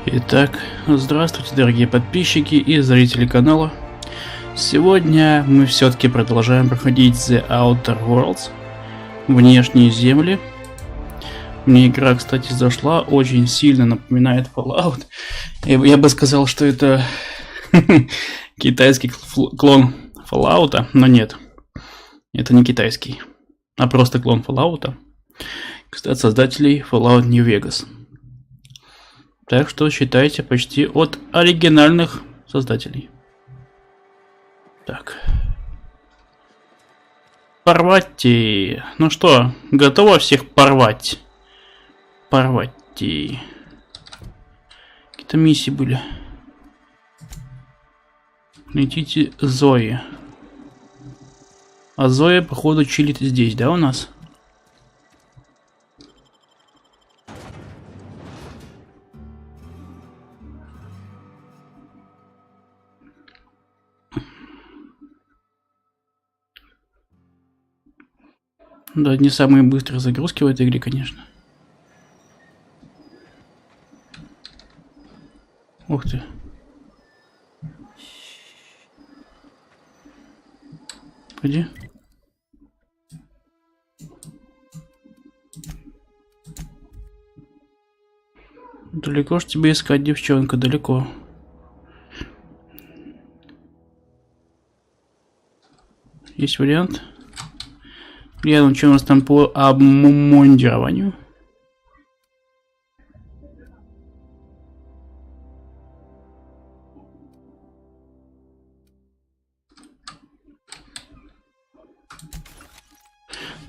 Итак, здравствуйте, дорогие подписчики и зрители канала. Сегодня мы все-таки продолжаем проходить The Outer Worlds, внешние земли. Мне игра, кстати, зашла, очень сильно напоминает Fallout. Я бы сказал, что это китайский клон Fallout, но нет, это не китайский, а просто клон Fallout. Кстати, создателей Fallout New Vegas. Так что считайте почти от оригинальных создателей. Так. Порвать. Ну что, готово всех порвать? Порвать. Какие-то миссии были. Найдите Зои. А Зоя, походу, чилит здесь, да, у нас? Да, не самые быстрые загрузки в этой игре, конечно. Ух ты. Пойди. Далеко ж тебе искать, девчонка, далеко. Есть вариант? Глянем, что у нас там по обмундированию.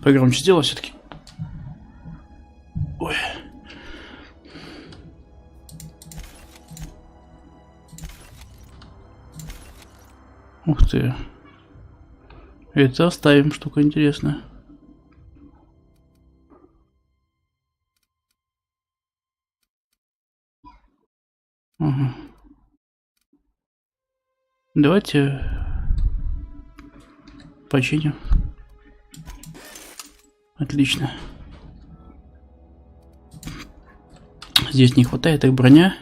Погромче сделай все-таки. Ой. Ух ты. Это оставим, штука интересная. Ага. Давайте починим. Отлично. Здесь не хватает их броня.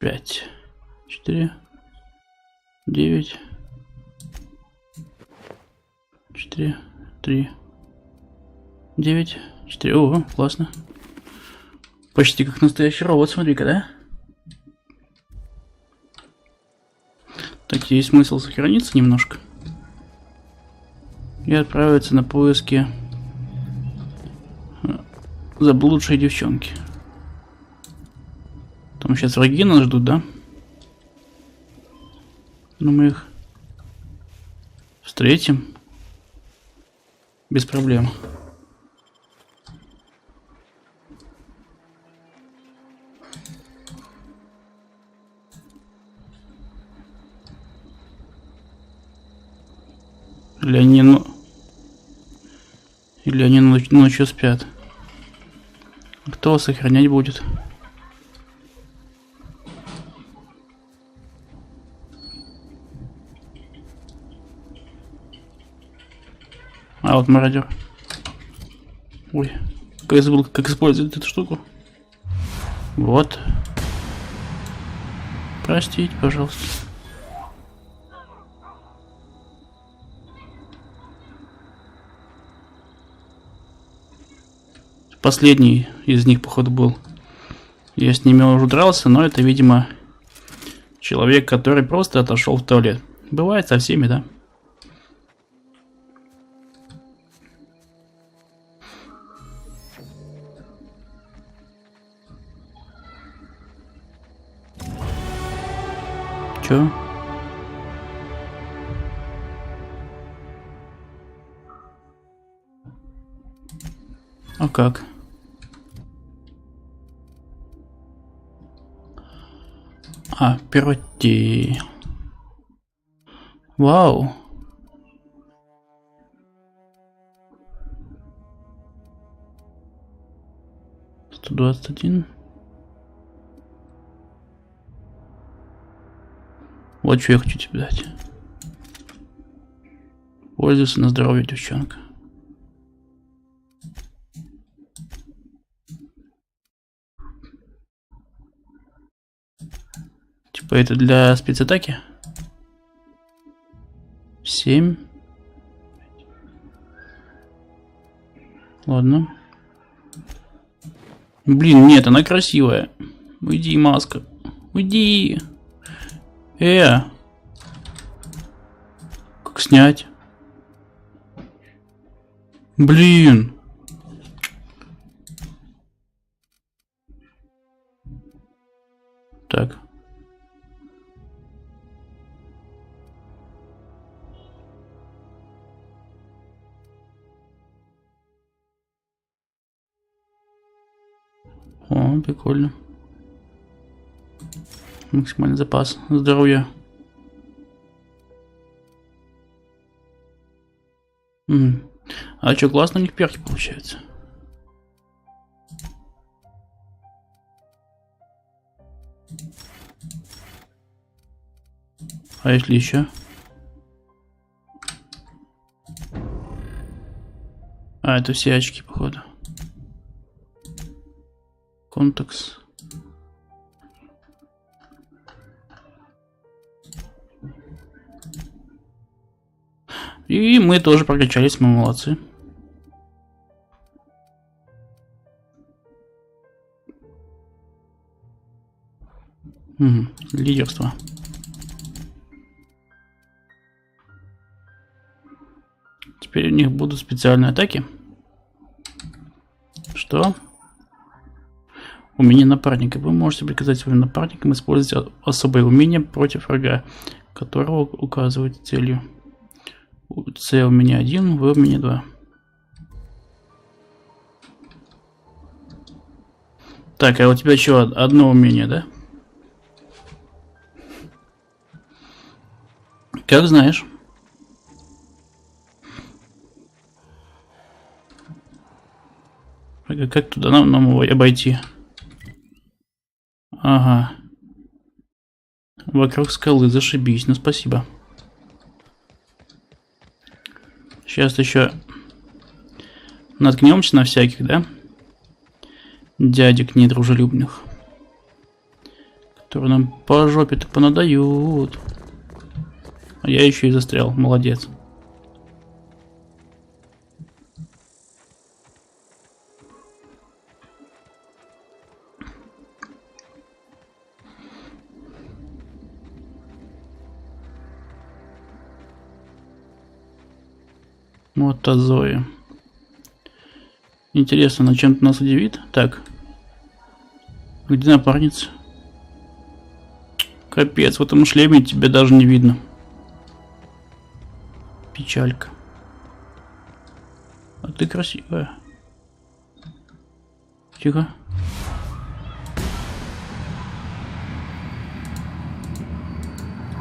5, 4, 9, 4, 3, 9, 4. О, классно. Почти как настоящий робот, смотри-ка, да? Так, есть смысл сохраниться немножко. И отправиться на поиски заблудшей девчонки. Там сейчас враги нас ждут, да? Но мы их встретим без проблем. Или они ночью спят. Кто сохранять будет? А вот мародер. Ой, я забыл, как использовать эту штуку. Вот. Простите, пожалуйста. Последний из них, походу, был. Я с ними уже дрался, но это, видимо, человек, который просто отошел в туалет. Бывает со всеми, да? Чё? А как? А, пиротти. Вау. $121. Вот что я хочу тебе дать. Пользуйся на здоровье, девчонка. Что это, для спецатаки? 7. Ладно. Блин, нет, она красивая. Уйди, маска. Уйди. Как снять? Блин. Так. О, прикольно. Максимальный запас здоровья. А что, классно у них перки получается? А если еще? А, это все очки, походу. Контекс. И мы тоже прокачались, мы молодцы. Лидерство. Теперь у них будут специальные атаки. Что? Умение напарника. Вы можете приказать своим напарникам использовать особое умение против врага, которого указываете целью. С у меня 1, В у меня 2. Так, а у тебя что, одно умение, да? Как знаешь. Как туда нам его обойти? Ага. Вокруг скалы, зашибись, ну спасибо. Сейчас еще наткнемся на всяких, да? Дядек недружелюбных, которые нам по жопе-то понадают. А я еще и застрял, молодец. Вот Зоя. Интересно, она чем-то нас удивит? Так. Где напарница? Капец, в этом шлеме тебя даже не видно. Печалька. А ты красивая. Тихо.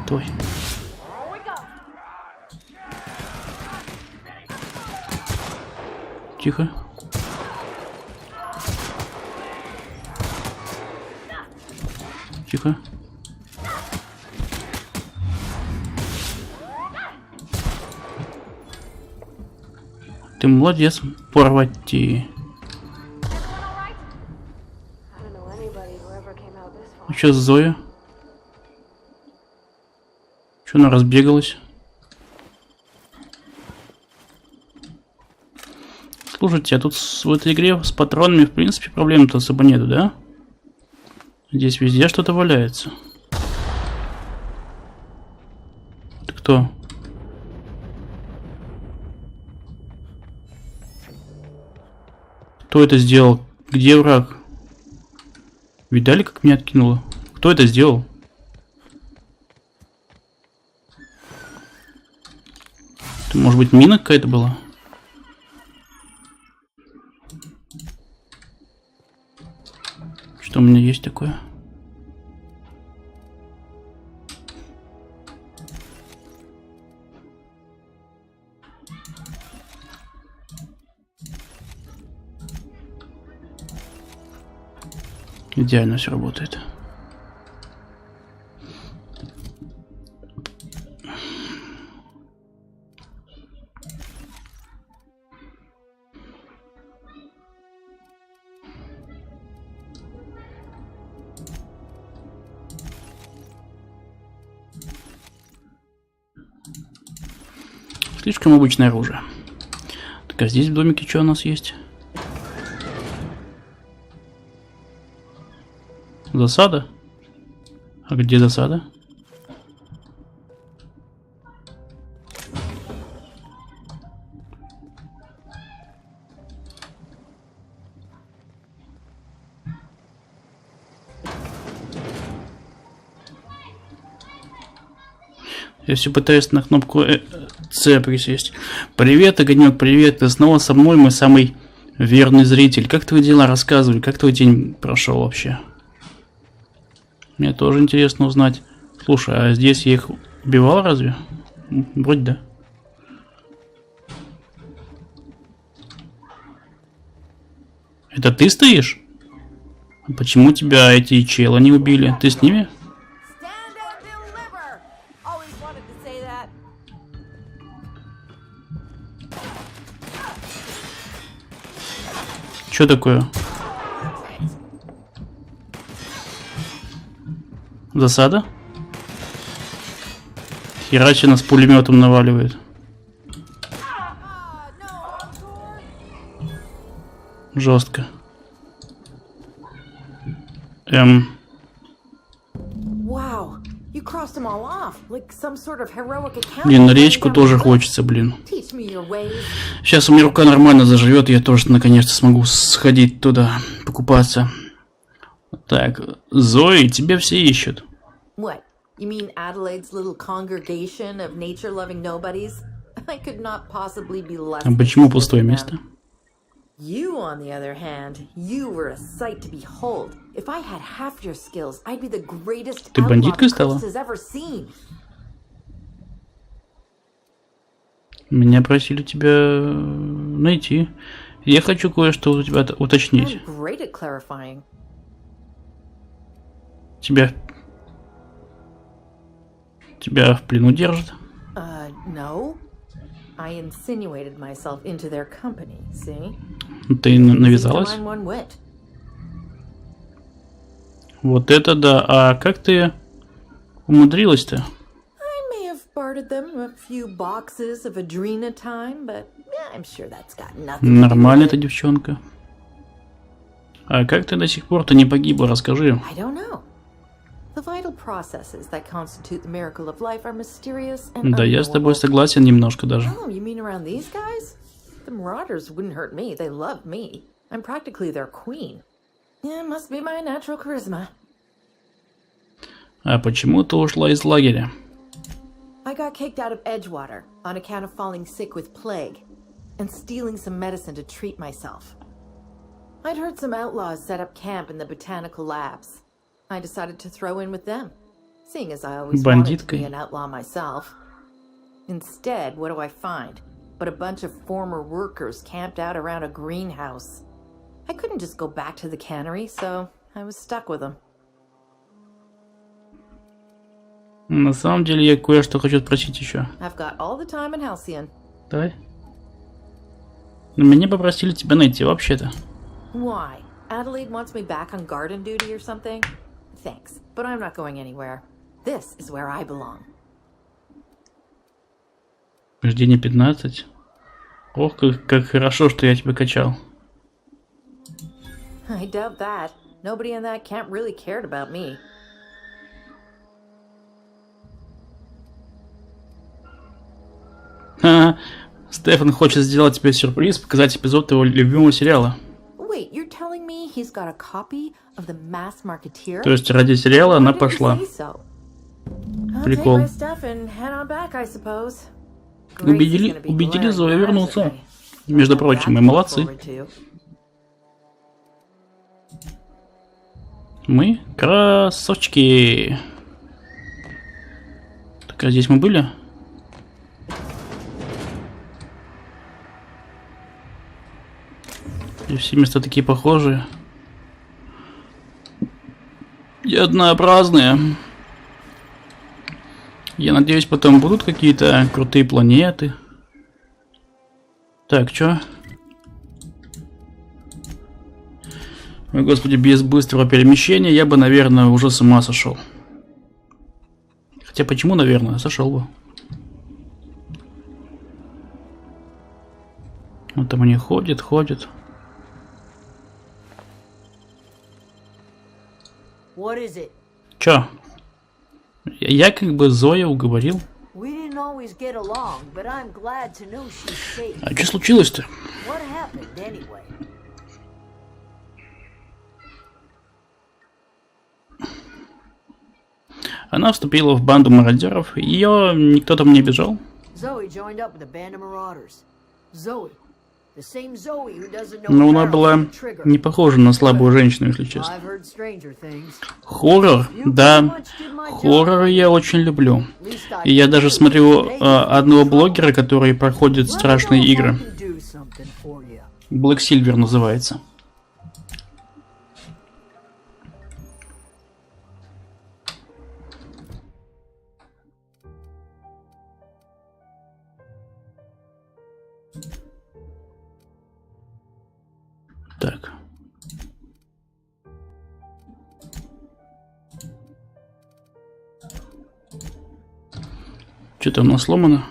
Твой. Тихо. Тихо. Ты молодец, порвати. Ну что, Зоя? Что она разбегалась? Слушайте, а тут в этой игре с патронами, в принципе, проблем-то особо нету, да? Здесь везде что-то валяется. Ты кто? Кто это сделал? Где враг? Видали, как меня откинуло? Кто это сделал? Это, может быть, мина какая-то была? Что у меня есть такое? Идеально все работает. Слишком обычное оружие. Так, а здесь в домике что у нас есть? Засада? А где засада? Я все пытаюсь на кнопку С присесть. Привет, Огонек, привет. Ты снова со мной, мой самый верный зритель. Как твои дела? Рассказывай, как твой день прошел вообще? Мне тоже интересно узнать. Слушай, а здесь я их убивал разве? Вроде да. Это ты стоишь? А почему тебя эти челы не убили? Ты с ними? Что такое? Засада? Херачи нас пулеметом наваливает. Жестко. Блин, на речку тоже хочется, блин. Сейчас у меня рука нормально заживет, и я тоже наконец-то смогу сходить туда, покупаться. Так, Зои, тебя все ищут. А почему пустое место? You, on the other hand, you were a sight to behold. If I had half your skills, I'd be the greatest outlaw Chris has ever seen. Меня просили тебя найти. Я хочу кое-что у тебя уточнить. Тебя в плену держат? No. I insinuated myself into their company, see? Ты навязалась? Вот это да. А как ты умудрилась-то? Нормально эта девчонка. А как ты до сих пор-то не погибла? Расскажи. Да, я с тобой согласен немножко даже. А почему ты ушла из лагеря? I got kicked out of Edgewater on account of falling sick with plague and stealing some medicine to treat myself. I'd heard some outlaws set up camp in the botanical labs. I decided to throw in with them, seeing as I always wanted to be an outlaw myself. Instead, what do I find? But a bunch of former workers camped out around a greenhouse. I couldn't just go back to the cannery, so I was stuck with them. На самом деле, я кое-что хочу спросить еще. Давай. Но меня попросили тебя найти вообще-то. Why? Adelaide wants me back on garden duty or something? Thanks, but I'm not going anywhere. This is where I belong. Прохождение 15. Ох, как хорошо, что я тебя качал. I doubt that. Nobody in that camp really cared about me. Стефан хочет сделать тебе сюрприз, показать эпизод его любимого сериала. Wait, you're telling me he's got a copy of the Mass Marketeer? То есть ради сериала она пошла. Прикол. Убедили Зою вернуться. Между прочим, мы молодцы. Мы красавчики. Так, а здесь мы были? И все места такие похожие. И однообразные. Я надеюсь, потом будут какие-то крутые планеты. Так, чё? Ой, господи, без быстрого перемещения я бы, наверное, уже с ума сошел. Хотя почему, наверное, сошел бы. Вот там они ходят. Чё? Я как бы Зоя уговорил. А что случилось-то? Она вступила в банду мародеров, ее никто там не обижал. Но она была не похожа на слабую женщину, если честно. Хоррор? Да, хорроры я очень люблю. И я даже смотрю одного блогера, который проходит страшные игры. Black Silver называется. Так. Что-то у нас сломано.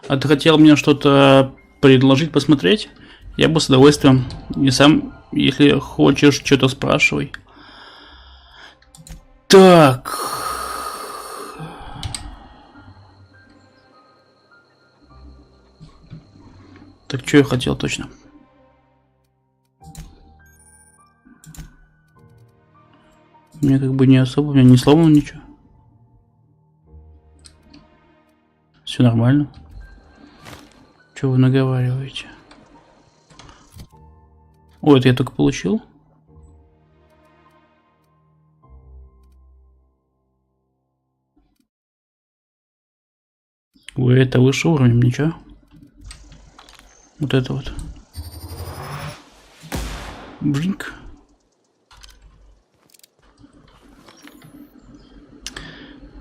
А ты хотел мне что-то предложить посмотреть? Я бы с удовольствием. И сам, если хочешь, что-то спрашивай. Так. Так, что я хотел точно? Мне как бы не особо, у меня не сломано ничего. Все нормально. Что вы наговариваете? О, это я только получил. Ой, это выше уровнем, ничего. Вот это вот. Блинк.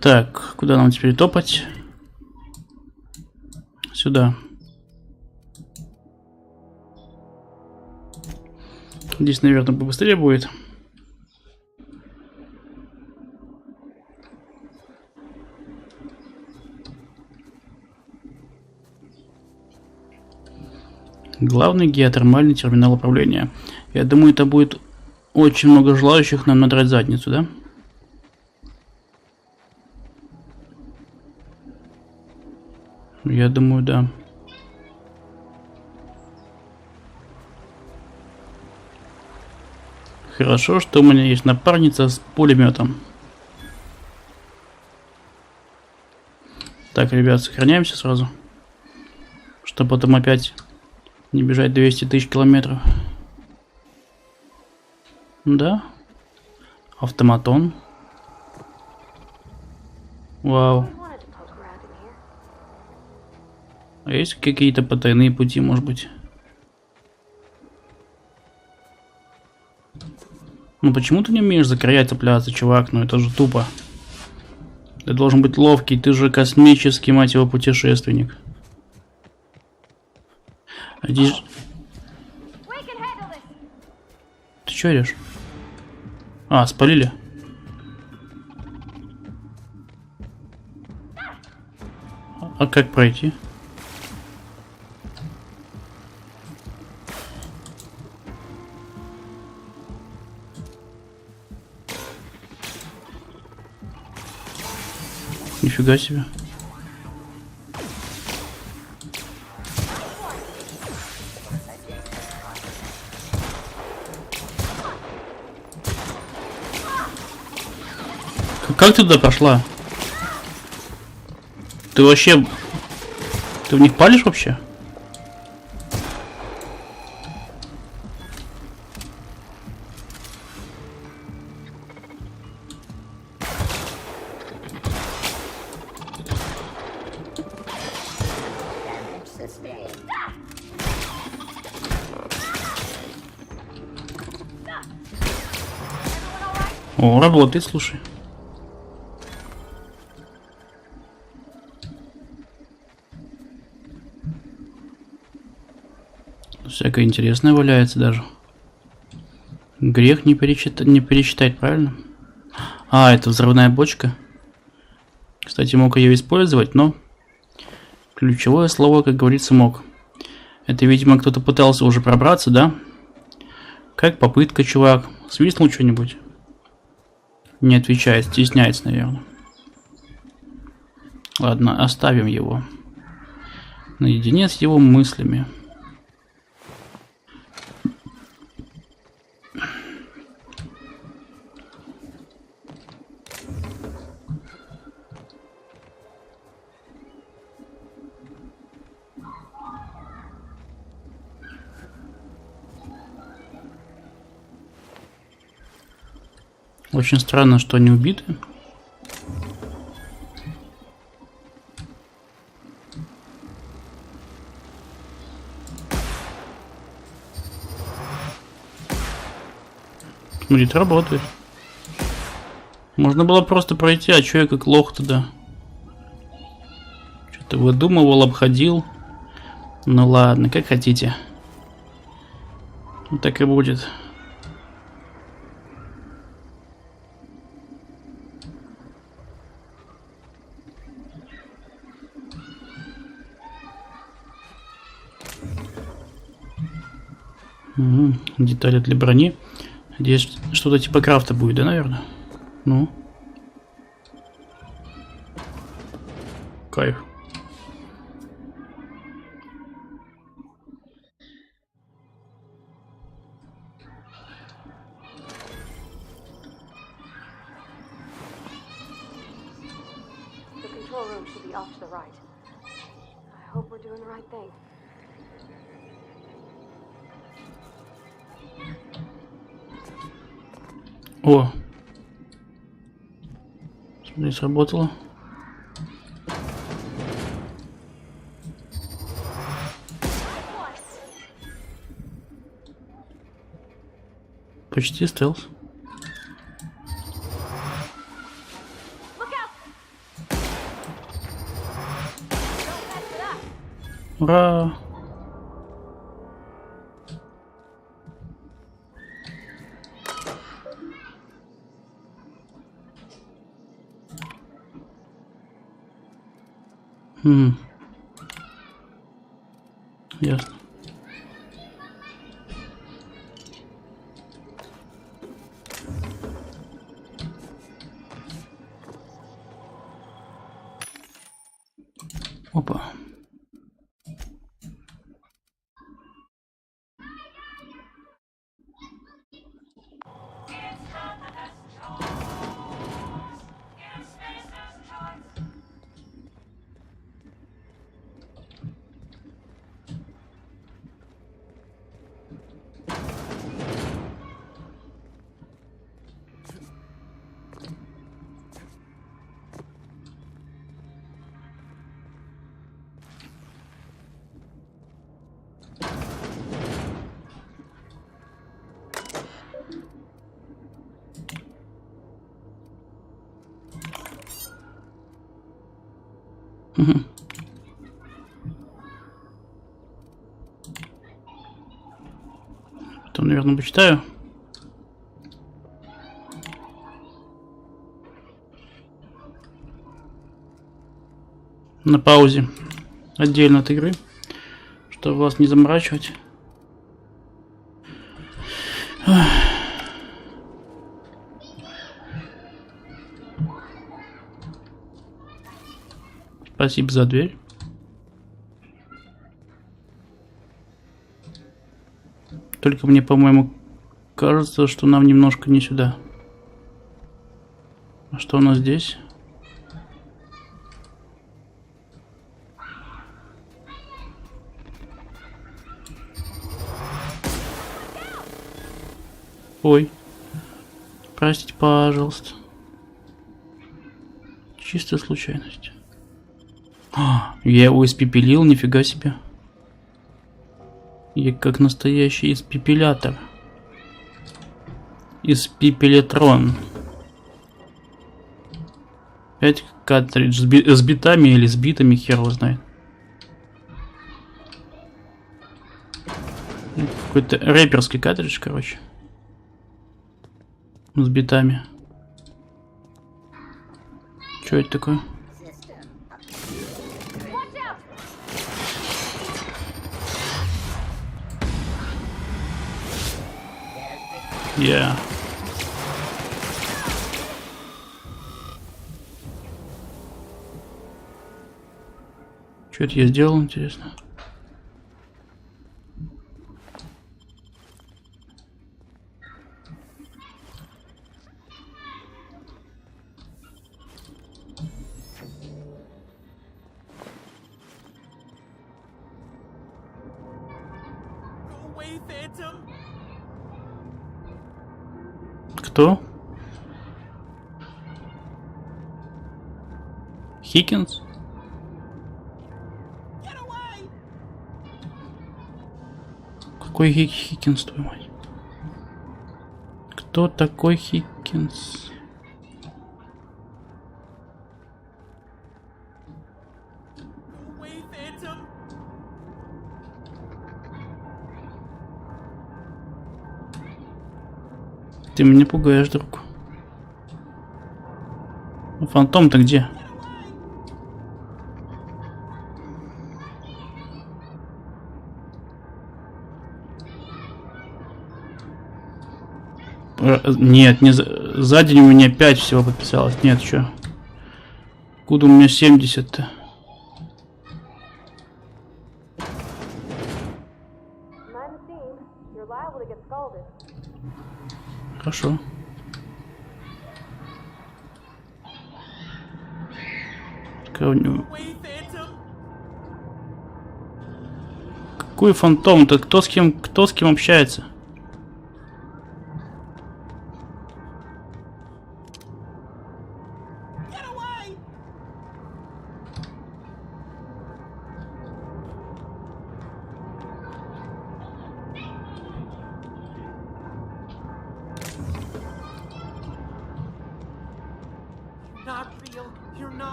Так, куда нам теперь топать? Сюда. Здесь, наверное, побыстрее будет. Главный геотермальный терминал управления. Я думаю, это будет очень много желающих нам надрать задницу, да? Я думаю, да. Хорошо, что у меня есть напарница с пулеметом. Так, ребят, сохраняемся сразу. Чтобы потом опять не бежать 200 тысяч километров. Да. Автоматон. Вау. А есть какие-то потайные пути, может быть? Ну почему ты не умеешь за края цепляться, чувак? Ну это же тупо. Ты должен быть ловкий, ты же космический, мать его, путешественник. А здесь... Ты что орешь? А, спалили? А как пройти? Нифига себе. Как ты туда прошла? Ты вообще... Ты в них палишь вообще? О, работает, слушай. Всякое интересное валяется даже. Грех не пересчитать, правильно? А, это взрывная бочка. Кстати, мог ее использовать, но ключевое слово, как говорится, мог. Это, видимо, кто-то пытался уже пробраться, да? Как попытка, чувак? Свистнул что-нибудь? Не отвечает, стесняется, наверное. Ладно, оставим его наедине с его мыслями. Очень странно, что они убиты. Смотрит, работает. Можно было просто пройти, а чё я как лох туда? Что-то выдумывал, обходил. Ну ладно, как хотите. Вот так и будет. Угу. Детали для брони. Здесь что-то типа крафта будет, да, наверное? Ну. Кайф. The control room should be off to the right. I hope we're doing the right thing. О! Смотри, сработало. Почти стелс. Ура! Ясно. Опа. Потом, наверное, почитаю. На паузе. Отдельно от игры. Чтобы вас не заморачивать. Спасибо за дверь. Только мне, по-моему, кажется, что нам немножко не сюда. А что у нас здесь? Ой. Простите, пожалуйста. Чистая случайность. Я его испепелил, нифига себе. Я как настоящий испепелятор. Испепелетрон. Опять картридж с битами или с битами, хер его знает. Какой-то рэперский картридж, короче. С битами. Что это такое? Я. Что это я сделал, интересно? Кто? Хикинс? Какой Хикинс, твою мать? Кто такой Хикинс? Ты меня пугаешь, друг. Фантом-то где? Нет, не за день у меня 5 всего подписалось. Нет, что? Куда у меня 70-то? Хорошо. Какой фантом-то? Кто с кем общается?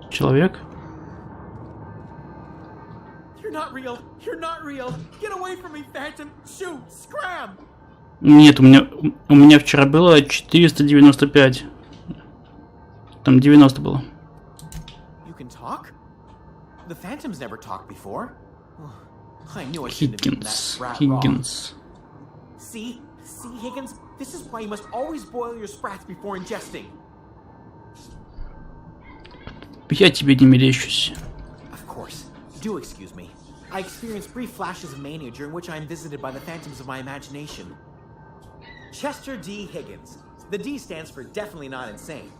Человек? Нет, у меня вчера было 495. Там 90 было. Хиггинс. See, Higgins, this is why you must always boil your sprats before ingesting. Я тебе не мерещусь. Of course. Do excuse me. I experience brief flashes of mania during which I am visited by the phantoms of my imagination. Chester D. Higgins. The D stands for definitely not insane.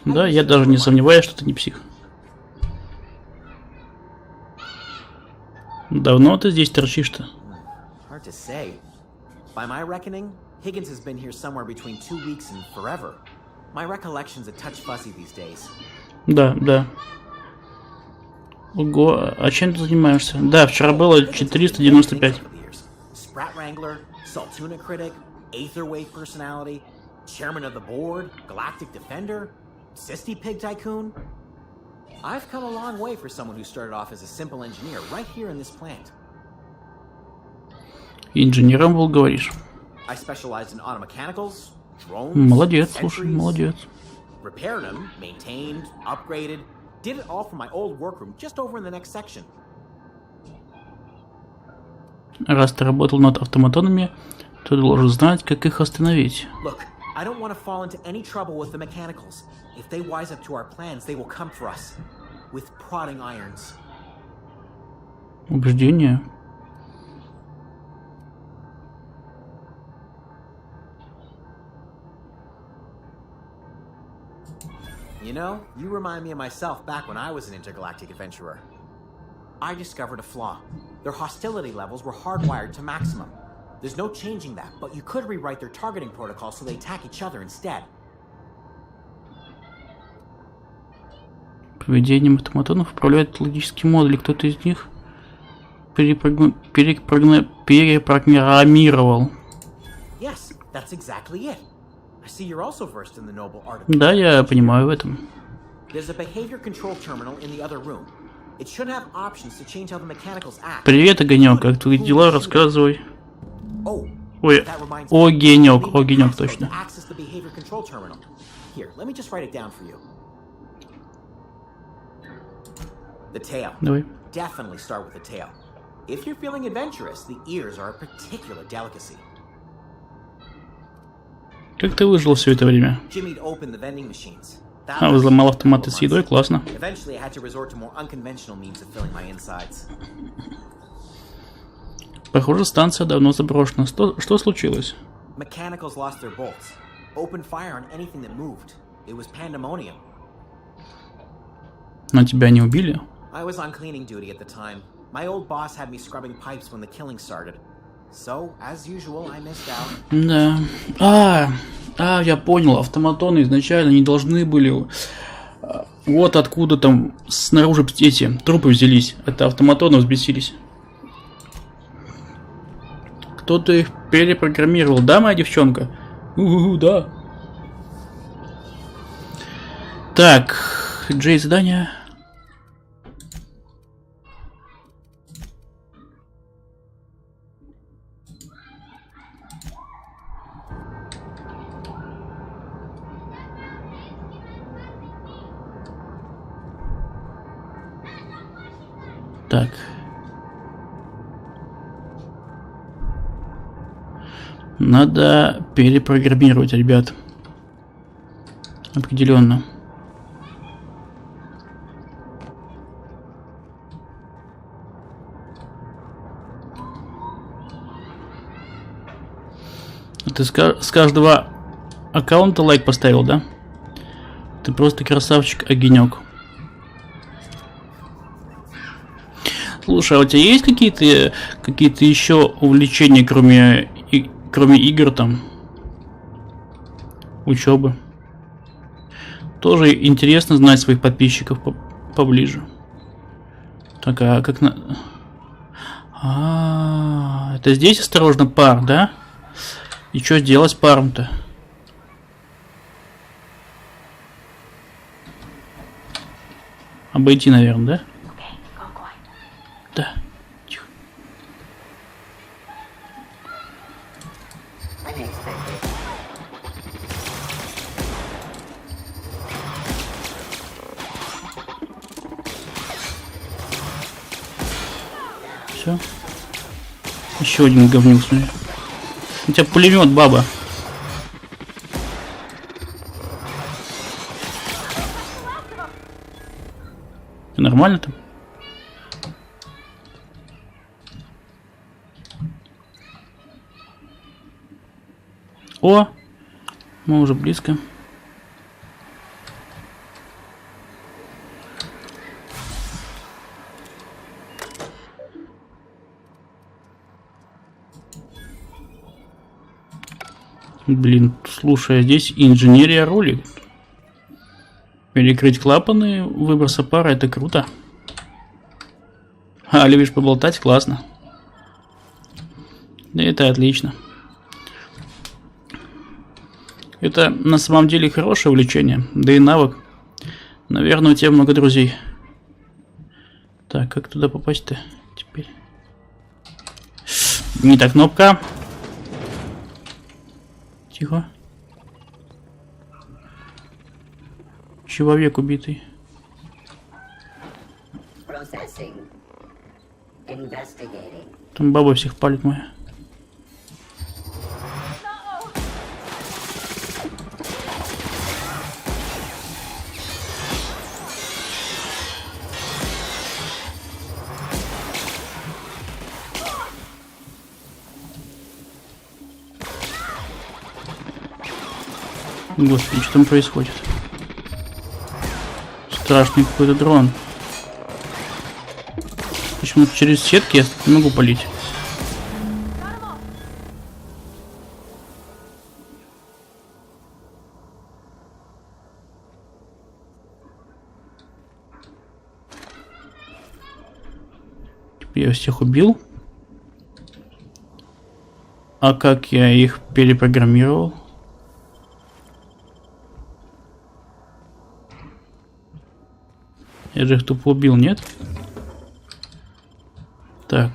Да, я даже не сомневаюсь, что ты не псих. Давно ты здесь торчишь-то? Hard to say. By my reckoning, Higgins has been here somewhere between 2 weeks and forever. My recollection's a touch fuzzy these days. Да, да. Ого, а чем ты занимаешься? Да, вчера было 495. Sprat Wrangler, Saltuna Critic, Aetherwave Personality, Chairman of the Board, Galactic Defender, Sisty Pig Tycoon. I've come a long way for someone who started off as a simple engineer right here in this plant. Инженером был, говоришь? I specialized in automechanicals, drones, молодец, слушай, молодец. Repaired them, maintained, upgraded, did it all from my old workroom just over in the next section. Раз ты работал над автоматонами, то должен знать, как их остановить. Look, I don't want to fall into any trouble with the mechanicals. If they wise up to our plans, they will come for us with prodding irons. Убеждение. You know, you remind me of myself back when I was an intergalactic adventurer. I discovered a flaw. Their hostility levels were hardwired to maximum. There's no changing that, but you could rewrite their targeting protocol so they attack each other instead. Поведением автоматонов управляет логический модуль. Кто-то из них перепрограммировал. Yes, that's exactly it. I see you're also versed in the noble art of. Да, я понимаю в этом. There's a behavior control terminal in the other room. It should have options to change how the mechanicals act. Привет, Огонек, как твои дела? Рассказывай. Ой, Огонек, точно. Access the behavior control terminal. Here, let me just write it down for you. The tail. Давай. Definitely start with the tail. If you're feeling adventurous, the ears are a particular delicacy. Как ты выжил все это время? Jimmy'd open the vending machines. А, взломал автоматы с едой, классно. Eventually, I had to resort to more unconventional means of filling my insides. Похоже, станция давно заброшена. Что случилось? Mechanicals lost their bolts. Opened fire on anything that moved. It was pandemonium. Но тебя не убили? I was on cleaning duty at the time. My old boss had me scrubbing pipes when the killing started. So, as usual, I missed out. Да. Я понял. Автоматоны изначально не должны были... Вот откуда там снаружи эти трупы взялись. Это автоматоны взбесились. Кто-то их перепрограммировал, да, моя девчонка? Да. Так, Джей, задание. Так. Надо перепрограммировать, ребят. Определенно. Ты с каждого аккаунта лайк поставил, да? Ты просто красавчик, огенек. Слушай, а у тебя есть какие-то еще увлечения, кроме игр там? Учебы? Тоже интересно знать своих подписчиков поближе. Так, а как на... это здесь осторожно пар, да? И что делать с паром-то? Обойти, наверное, да? Да. Тихо. Все. Еще один говнюк, смотри. У тебя пулемет, баба. Нормально там? О, мы уже близко. Блин, слушай, а здесь инженерия роли. Перекрыть клапаны выброса пара, это круто. Любишь поболтать? Классно. Да, это отлично. Это на самом деле хорошее увлечение, да и навык. Наверное, у тебя много друзей. Так, как туда попасть-то теперь? Не та кнопка. Тихо. Человек убитый. Там баба всех палит моя. Господи, что там происходит? Страшный какой-то дрон. Почему-то через сетки я не могу палить. Я всех убил. А как я их перепрограммировал? Я же их тупо убил, нет? Так.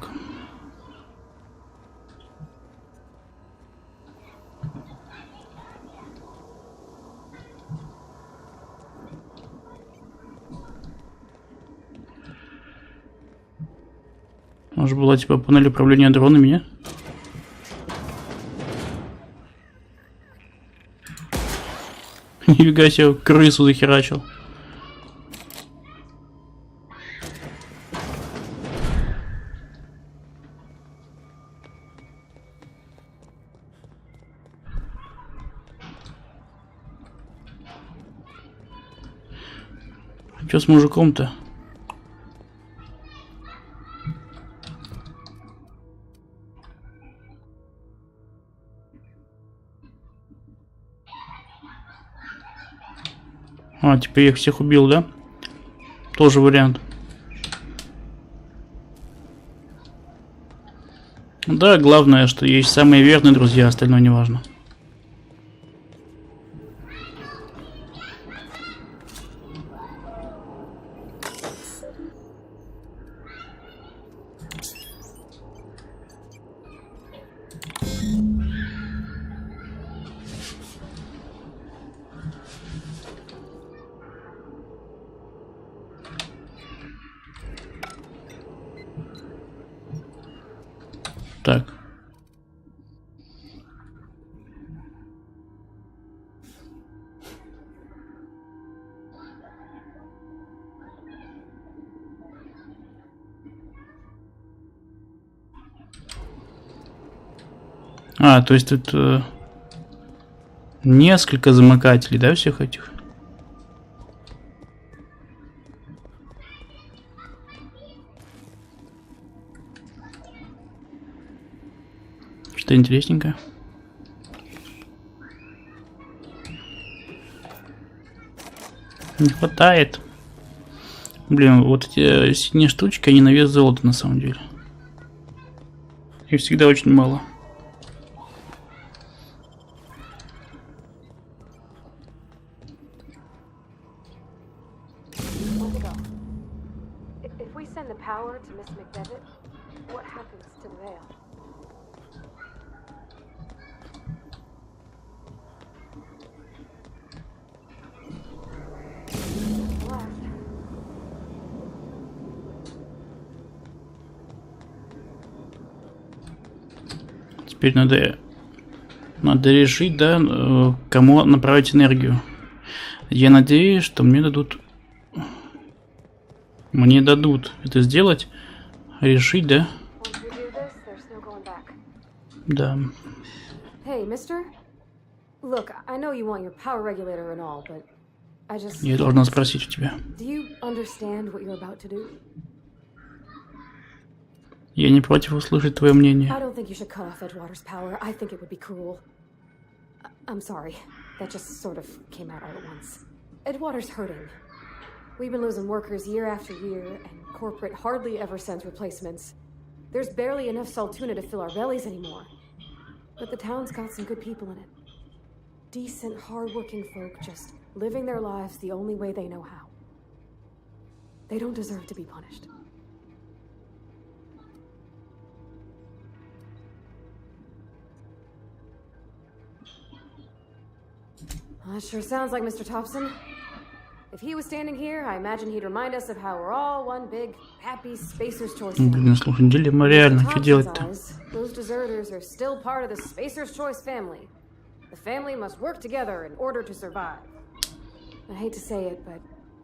Она же была типа панель управления дронами, не? Нифига себе, крысу захерачил. Чё с мужиком-то? А, теперь я их всех убил, да? Тоже вариант. Да, главное, что есть самые верные друзья, остальное не важно. Так. А, то есть тут несколько замыкателей, да, всех этих? Что интересненькое. Не хватает. Блин, вот эти синие штучки, они на вес золота на самом деле. Их всегда очень мало. If we send the power to Miss McDevitt, what happens to the veil? Теперь надо решить, да, кому направить энергию. Я надеюсь, что мне дадут это сделать, решить, да? Да. Hey, mister? Look, I know you want your power regulator and all, but I just... Я должна спросить у тебя. Do you understand what you're about to do? Я не против услышать твое мнение. I don't think you should cut off Edgewater's power. I think it would be cruel. I'm sorry. That just sort of came out all at once. Edgewater's hurting. We've been losing workers year after year, and corporate hardly ever sends replacements. There's barely enough Saltuna to fill our bellies anymore. But the town's got some good people in it. Decent, hard-working folk just living their lives the only way they know how. They don't deserve to be punished. That sure sounds like Mr. Thompson. If he was standing here, I imagine he'd remind us of how we're all one big, happy Spacer's Choice family. Блин, слушай, дилемма реально, что делать-то? Those deserters are still part of the Spacer's Choice family. The family must work together in order to survive. I hate to say it, but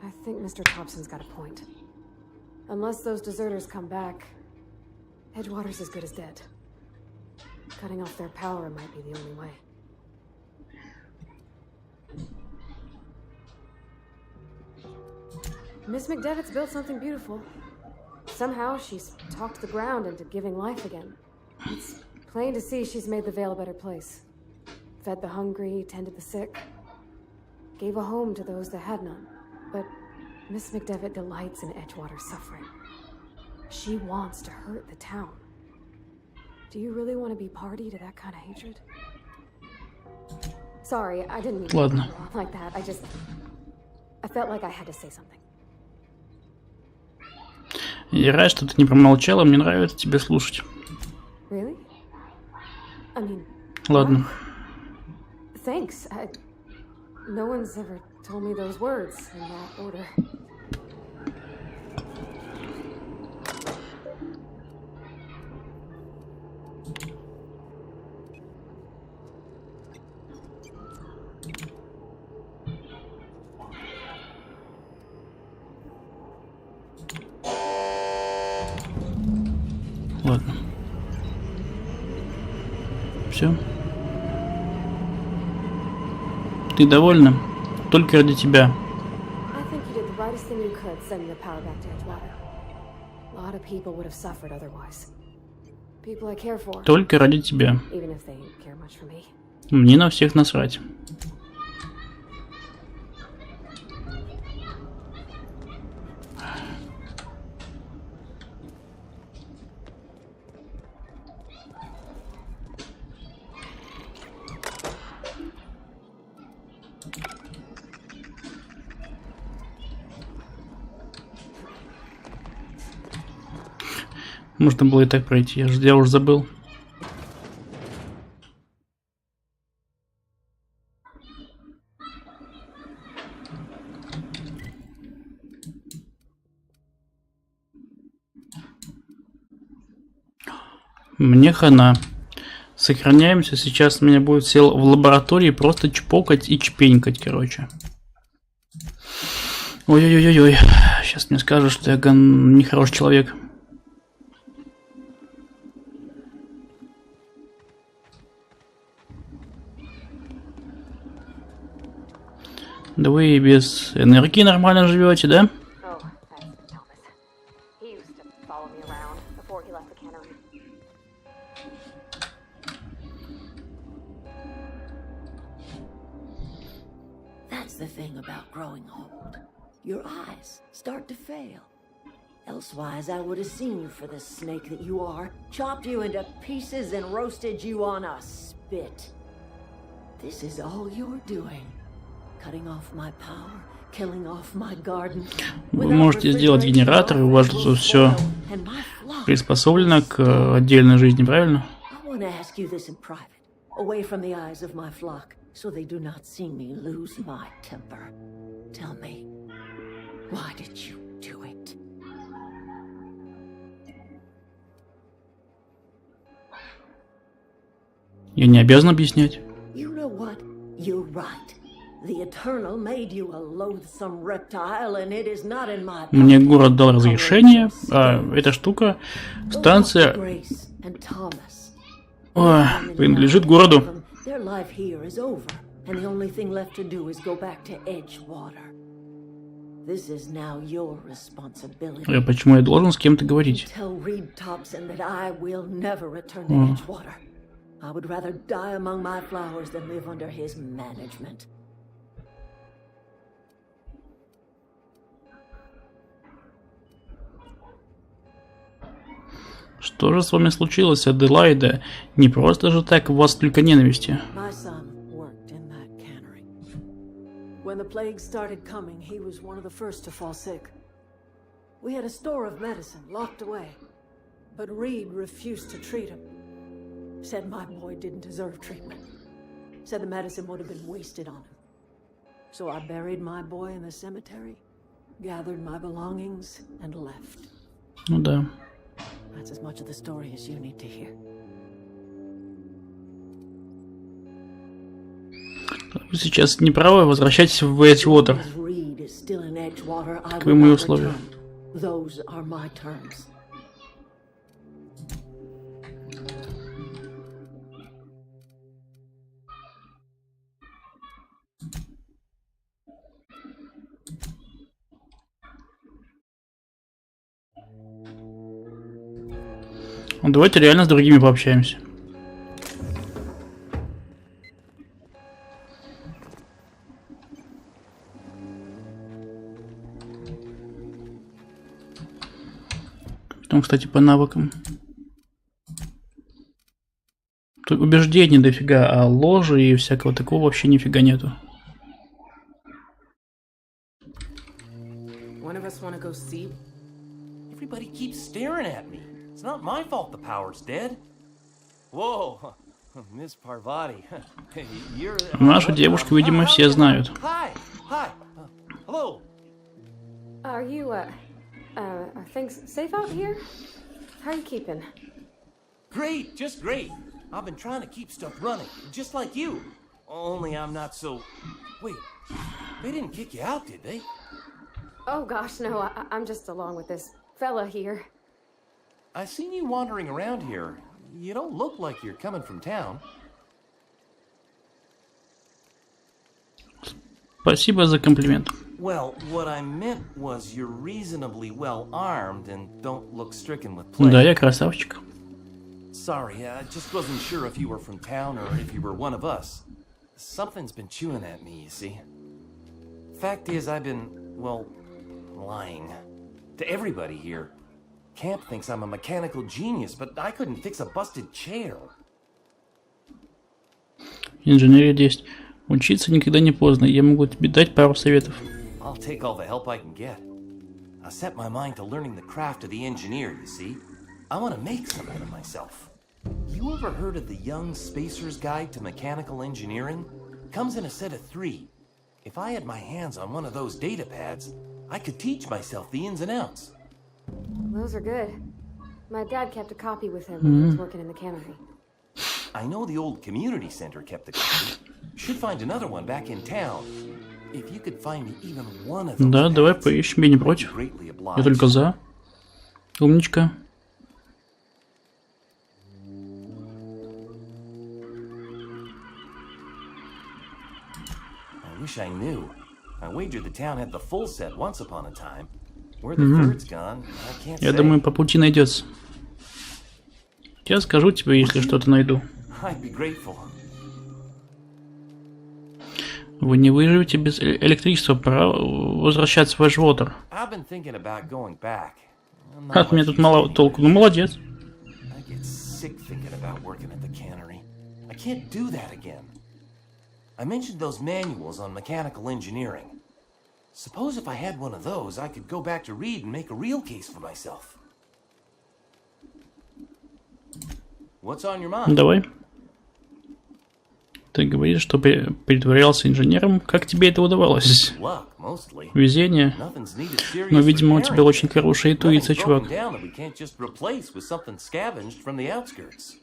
I think Mr. Thompson's got a point. Unless those deserters come back, Edgewater's as good as dead. Cutting off their power might be the only way. Miss McDevitt's built something beautiful. Somehow she's talked the ground into giving life again. It's plain to see she's made the Vale a better place. Fed the hungry, tended the sick. Gave a home to those that had none. But Miss McDevitt delights in Edgewater's suffering. She wants to hurt the town. Do you really want to be party to that kind of hatred? Sorry, I didn't mean to Ладно. like that. I felt like I had to say something. Я рад, что ты не промолчала, мне нравится тебя слушать. Really? I mean, Ладно. thanks. No one's ever told me those words in that order. все. Ты довольна? Только ради тебя. I think you did the brightest thing you could, sending the power back to Edgewater. A lot of people would have suffered otherwise. People I care for, Только ради тебя. even if they care much for me. Мне на всех насрать. Можно было и так пройти, я уже забыл. Мне хана. Сохраняемся. Сейчас меня будет сел в лаборатории просто чпокать и чпенькать, короче. Ой-ой-ой-ой. Сейчас мне скажут, что я нехороший человек. Да вы без энергии нормально живете, да? Oh, that's Thomas. He used to follow me around before he left the cannery. That's the thing about growing old. Your eyes start to fail. Elsewise, I would have seen you for the snake that you are, chopped you into pieces and roasted you on a spit. This is all you're doing. Cutting off my power, killing off my garden. Вы можете сделать генератор, и у вас тут все приспособлено к отдельной жизни, правильно? I want to ask you this in private, away from the eyes of my flock, so they do not see me lose my temper. Tell me, why did you do it? Я не обязан объяснять. You know what? You're right. The Eternal made you a loathsome reptile, and it is not in my power. Мне город дал разрешение, а эта штука, станция, Grace and Thomas. принадлежит городу. Their life here is over, and the only thing left to do is go back to Edgewater. This is now your responsibility. Почему я должен с кем-то говорить? Tell Reed Thompson that I will never return to Edgewater. I would rather die among my flowers than live under his management. Что же с вами случилось, Аделаида? Не просто же так у вас только ненависти. My son worked in that cannery. When the plague started coming, he was one of the first to fall sick. We had a store of medicine locked away, but Reed refused to treat him. Said my boy didn't deserve treatment. Said the medicine would have been wasted on him. So I buried my boy in the cemetery, gathered my belongings, and left. Ну да. That's as much of the story as you need to hear. Вы сейчас не правы, возвращайтесь в Эджвотер. Reed is still in Edgewater. I Каковы will мои not условия? return. Those are my terms. Ну, давайте реально с другими пообщаемся. Потом, кстати, по навыкам. Тут убеждений дофига, а ложи и всякого такого вообще нифига нету. One of us want to go see? Everybody keeps staring at me. It's not my fault the power's dead. Whoa, Miss Parvati. Hey, you're... Нашу девушку, видимо, все знают. Hi, hi. Hello. Are you, are things safe out here? How are you keeping? Great, just great. I've been trying to keep stuff running, just like you. Only I'm not so... Wait, they didn't kick you out, did they? Oh gosh, no, I'm just along with this fella here. I seen you wandering around here. You don't look like you're coming from town. Спасибо за комплимент. Well, what I meant was you're reasonably well armed and don't look stricken with plague. Да, я красавчик. Sorry, I just wasn't sure if you were from town or if you were one of us. Something's been chewing at me, you see. Fact is, I've been, well, lying. To everybody here. Camp thinks I'm a mechanical genius, but I couldn't fix a busted chair. Инженерия 10. Учиться никогда не поздно. Я могу тебе дать пару советов. I'll take all the help I can get. I set my mind to learning the craft of the engineer, you see. I want to make something of myself. You ever heard of the Young Spacer's Guide to Mechanical Engineering? Comes in a set of 3. If I had my hands on one of those data pads, I could teach myself the ins and outs. Those are good. My dad kept a copy with him when he was working in the cannery. I know the old community center kept a copy. Should find another one back in town. If you could find me even one of those. Да, давай поищем, я не против. Я только за. Умничка. I wish I knew. I wagered the town had the full set once upon a time. Where the third's gone, I can't say. Я думаю, по пути найдется. Я скажу тебе, если что-то найду. I'd be grateful. Вы не выживете без электричества, пора возвращаться в Эджвотер. I've been thinking about going back. От меня тут мало толку, ну молодец. I get sick thinking about working at the cannery. I can't do that again. I mentioned those manuals on mechanical engineering. Suppose if I had one of those, I could go back to Reed and make a real case for myself. What's on your mind? Давай. Ты говоришь, что притворялся инженером. Как тебе это удавалось? Luck, mostly. Везение. Nothing's needed serious Но, видимо, у тебя repairing. очень хорошая интуиция, Nothing's чувак. broken down that we can't just replace with something scavenged from the outskirts.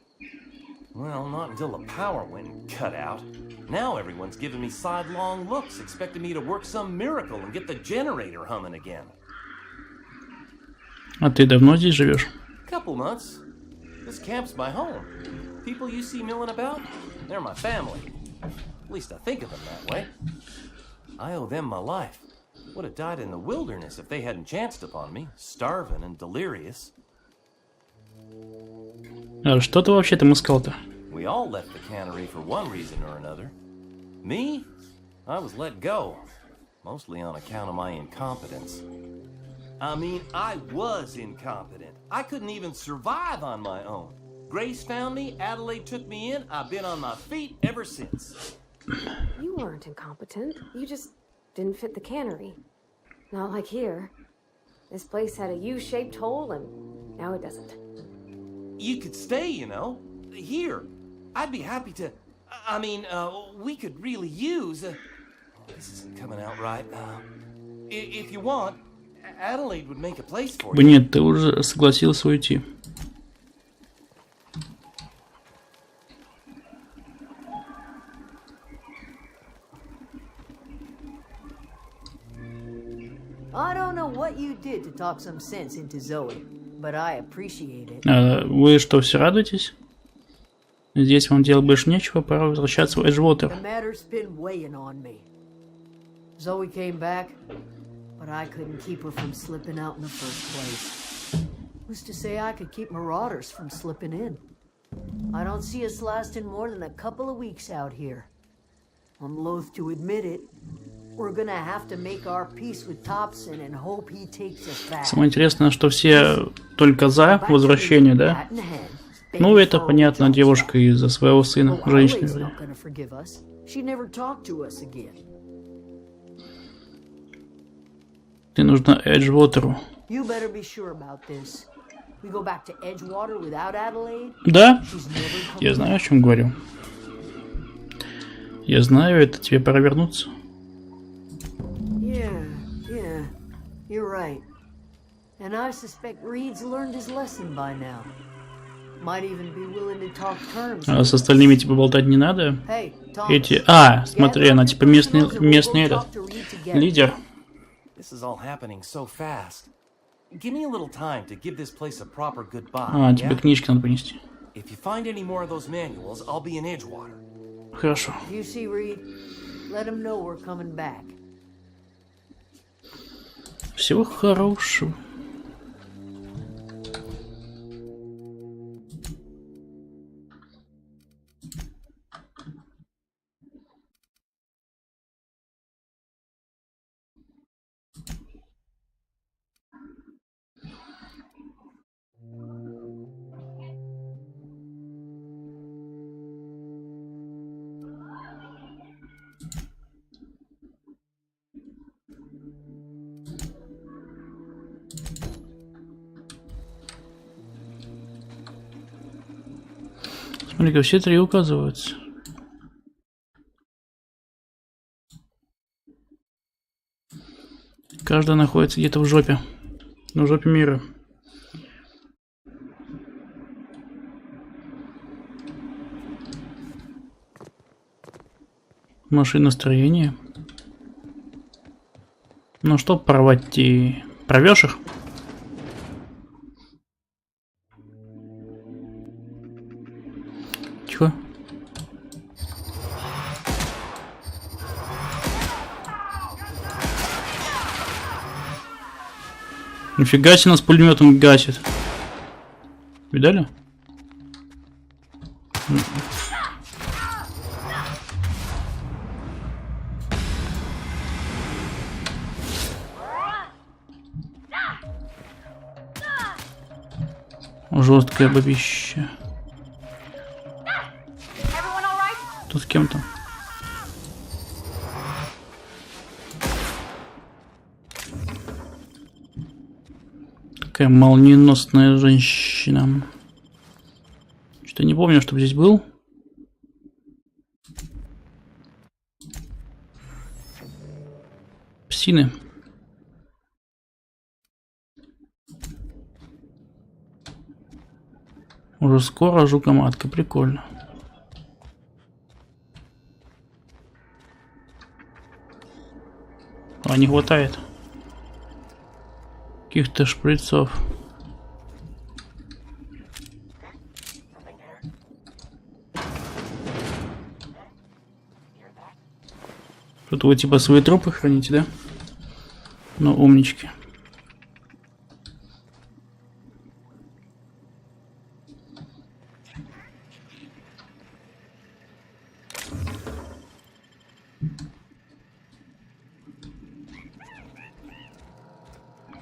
Well, not until the power went cut out. Now everyone's giving me sidelong looks, expecting me to work some miracle and get the generator humming again. А ты давно здесь живешь? Couple months. This camp's my home. People you see milling about, they're my family. At least I think of them that way. I owe them my life. Would have died in the wilderness if they hadn't chanced upon me, starving and delirious. А что ты вообще там искал-то? We all left the cannery for one reason or another. Me? I was let go, mostly on account of my incompetence. I mean, I was incompetent. I couldn't even survive on my own. Grace found me, Adelaide took me in, I've been on my feet ever since. You weren't incompetent. You just didn't fit the cannery. Not like here. This place had a U-shaped hole, and now it doesn't. You could stay, you know. Here. I'd be happy to... I mean, we could really use... this isn't coming out right. If you want, Adelaide would make a place for you. Нет, ты уже согласился уйти. I don't know what you did to talk some sense into Zoe, but I appreciate it. А вы что, все радуетесь? Здесь вам делать больше нечего, пора возвращаться в Эджвотер. The matter's been weighing on me. Zoe came back, but I couldn't keep her from slipping out in the first place. Who's to say I could keep marauders from slipping in? I don't see us lasting more than a couple of weeks out here. I'm loath to admit it. We're gonna have to make our peace with Thompson and hope he takes us back. Самое интересное, что все только за возвращение, да? Ну, это понятно, девушка из-за своего сына, женщина. Ты нужна Эджвотеру. Да, я знаю, о чем говорю. Я знаю, это тебе пора вернуться. А с остальными типа болтать не надо? Эти... А, смотри, она типа местный этот лидер. А, тебе книжки надо понести. If you find any more of those manuals, I'll be in Edgewater. Хорошо. Let him know we're coming back. Всего хорошего. Смотри-ка, все три указываются. Каждый находится где-то в жопе. В жопе мира. Машиностроение. Ну что порвать-то? Порвешь их? Тихо. Нифига себе, нас пулеметом гасит. Видали? Жесткое бабище. Тут с кем-то. Такая молниеносная женщина. Что-то не помню, чтобы здесь был. Псины. Уже скоро жука-матка, прикольно. А не хватает каких-то шприцов. Тут вы типа свои трупы храните, да? Ну, умнички.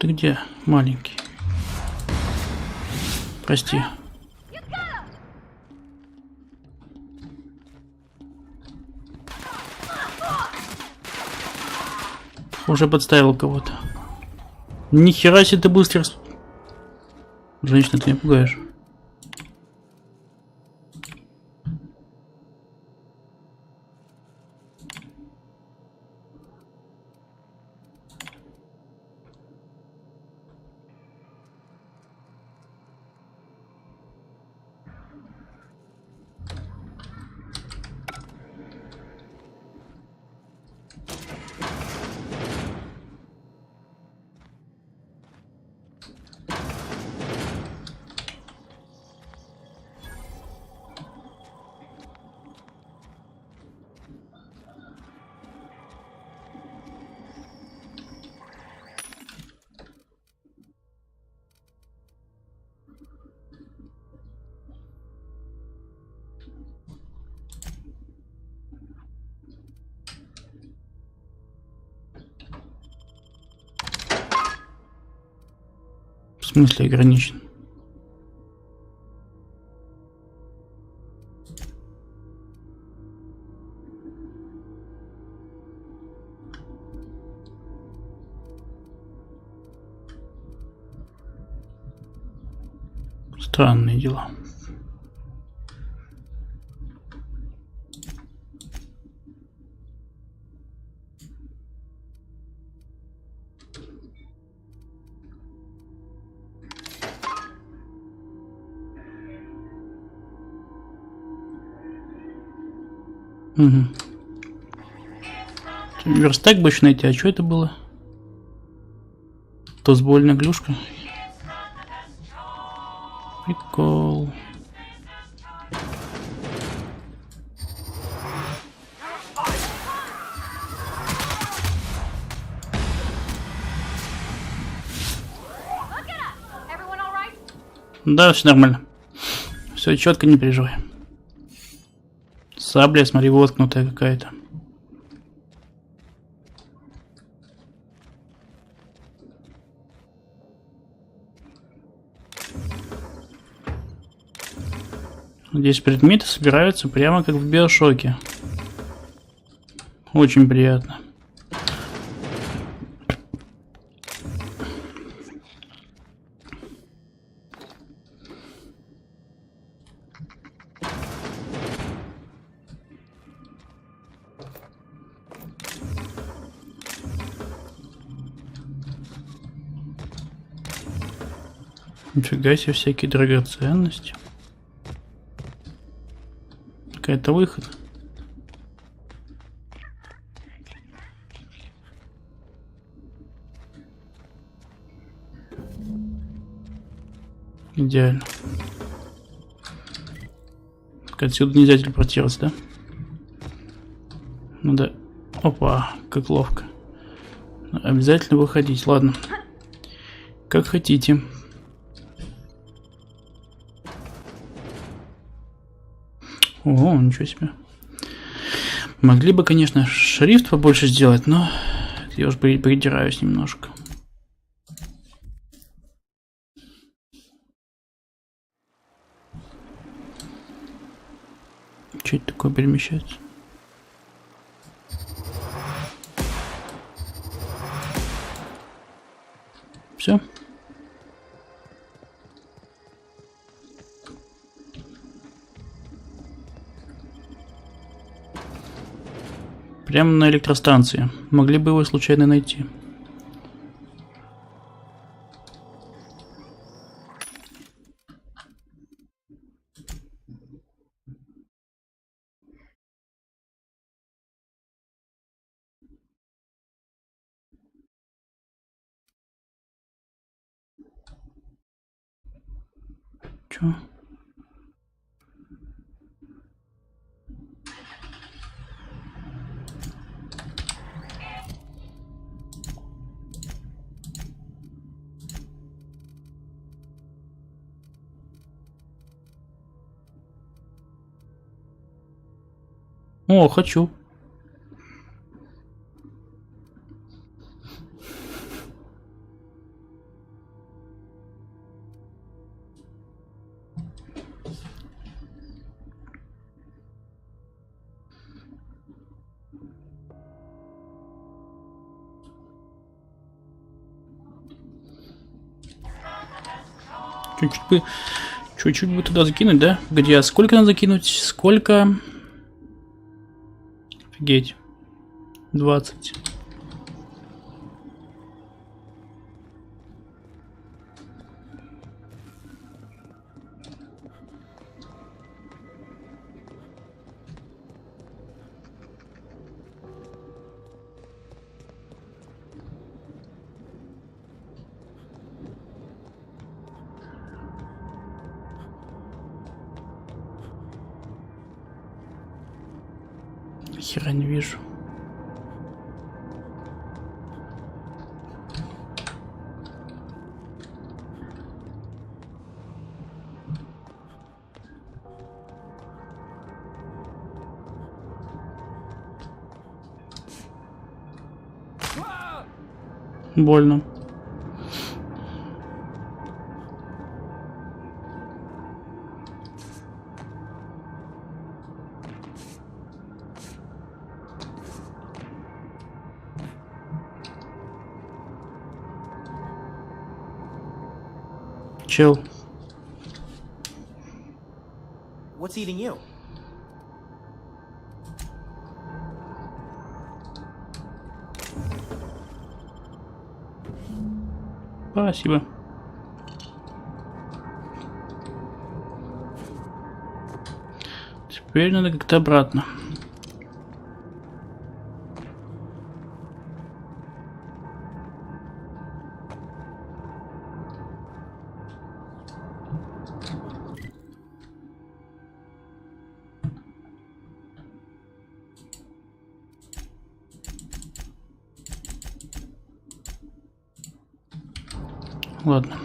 Ты где, маленький? Прости. Уже подставил кого-то. Нихера себе ты быстро. Женщина, ты меня пугаешь. В смысле ограничен? Странные дела. Угу. Верстак бы еще найти, а что это было? Тозбольная глюшка. Прикол. Да, все нормально. Все четко, не переживай. Сабля, смотри, воткнутая какая-то. Здесь предметы собираются прямо как в Биошоке. Очень приятно. Нифига себе, всякие драгоценности. Какая-то выход. Идеально. Так, отсюда нельзя телепортироваться, да? Ну да. Опа, как ловко. Обязательно выходить, ладно. Как хотите. Ого, ничего себе. Могли бы, конечно, шрифт побольше сделать, но я уж придираюсь немножко. Что это такое перемещается? Все. Прямо на электростанции. Могли бы его случайно найти. Чё? О, хочу. Чуть-чуть бы туда закинуть, да? Где? Сколько надо закинуть? Сколько? Офигеть. 20. Хера не вижу. Больно. Чел. What's eating you? Спасибо. Теперь надо как-то обратно. Ладно.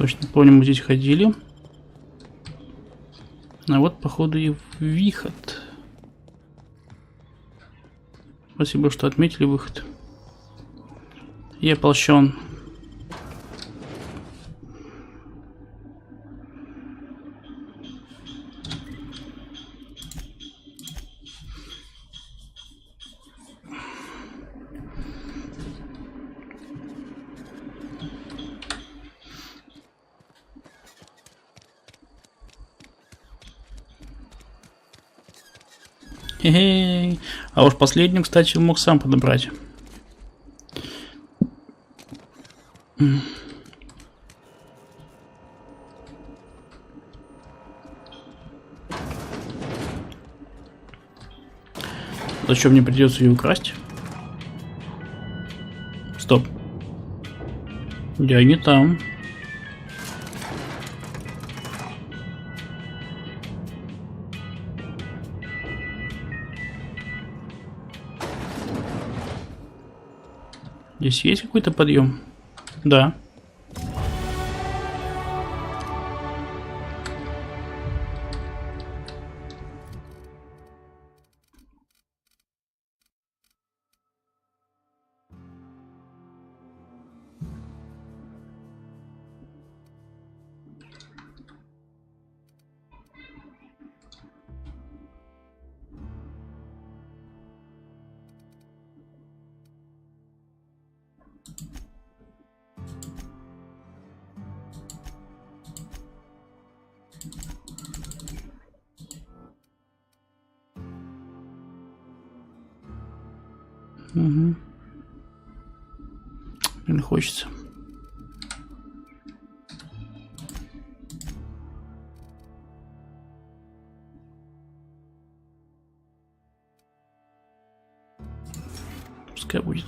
Точно помню, мы здесь ходили. А вот, походу, и выход. Спасибо, что отметили выход. Я польщен. Хе-хей. А уж последнюю, кстати, мог сам подобрать. Зачем мне придется ее украсть? Стоп. Я не там. Здесь есть какой-то подъем? Да. Угу. Не хочется. Пускай будет.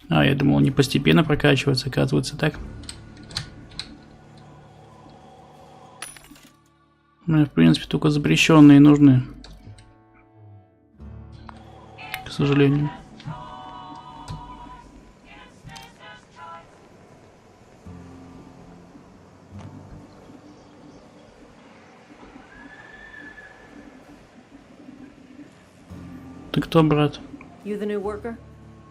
А, я думал, не постепенно прокачивается, оказывается так. Мне, в принципе, только запрещенные нужны. К сожалению. Ты кто, брат? You the new worker?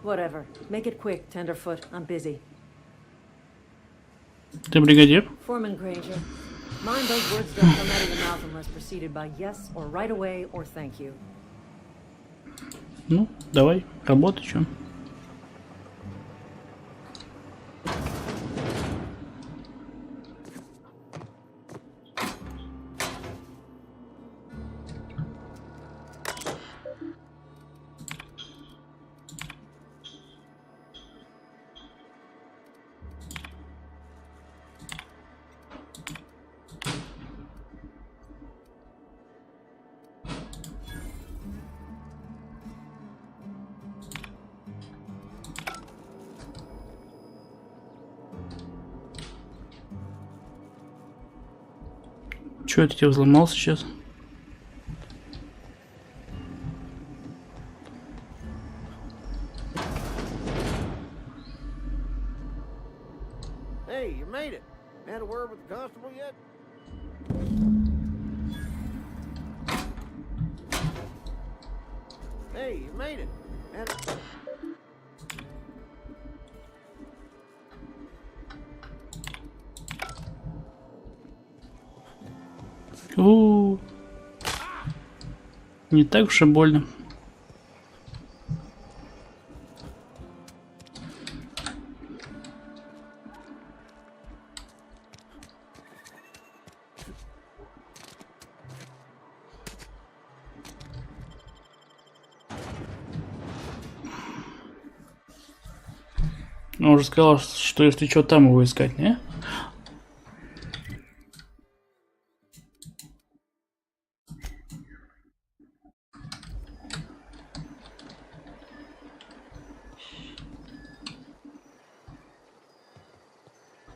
Whatever. Make it quick, Tenderfoot. I'm busy. Ты бригадир? Foreman Granger. Mind those words don't come out of your mouth unless preceded by yes or right away or thank you. Ну, давай, работай, чё. Чё это тебя взломал сейчас? Hey, you made it. Had a word with the constable yet? Hey, you made it. Had a... Не так уж и больно. Он уже сказал, что если что, там его искать, не?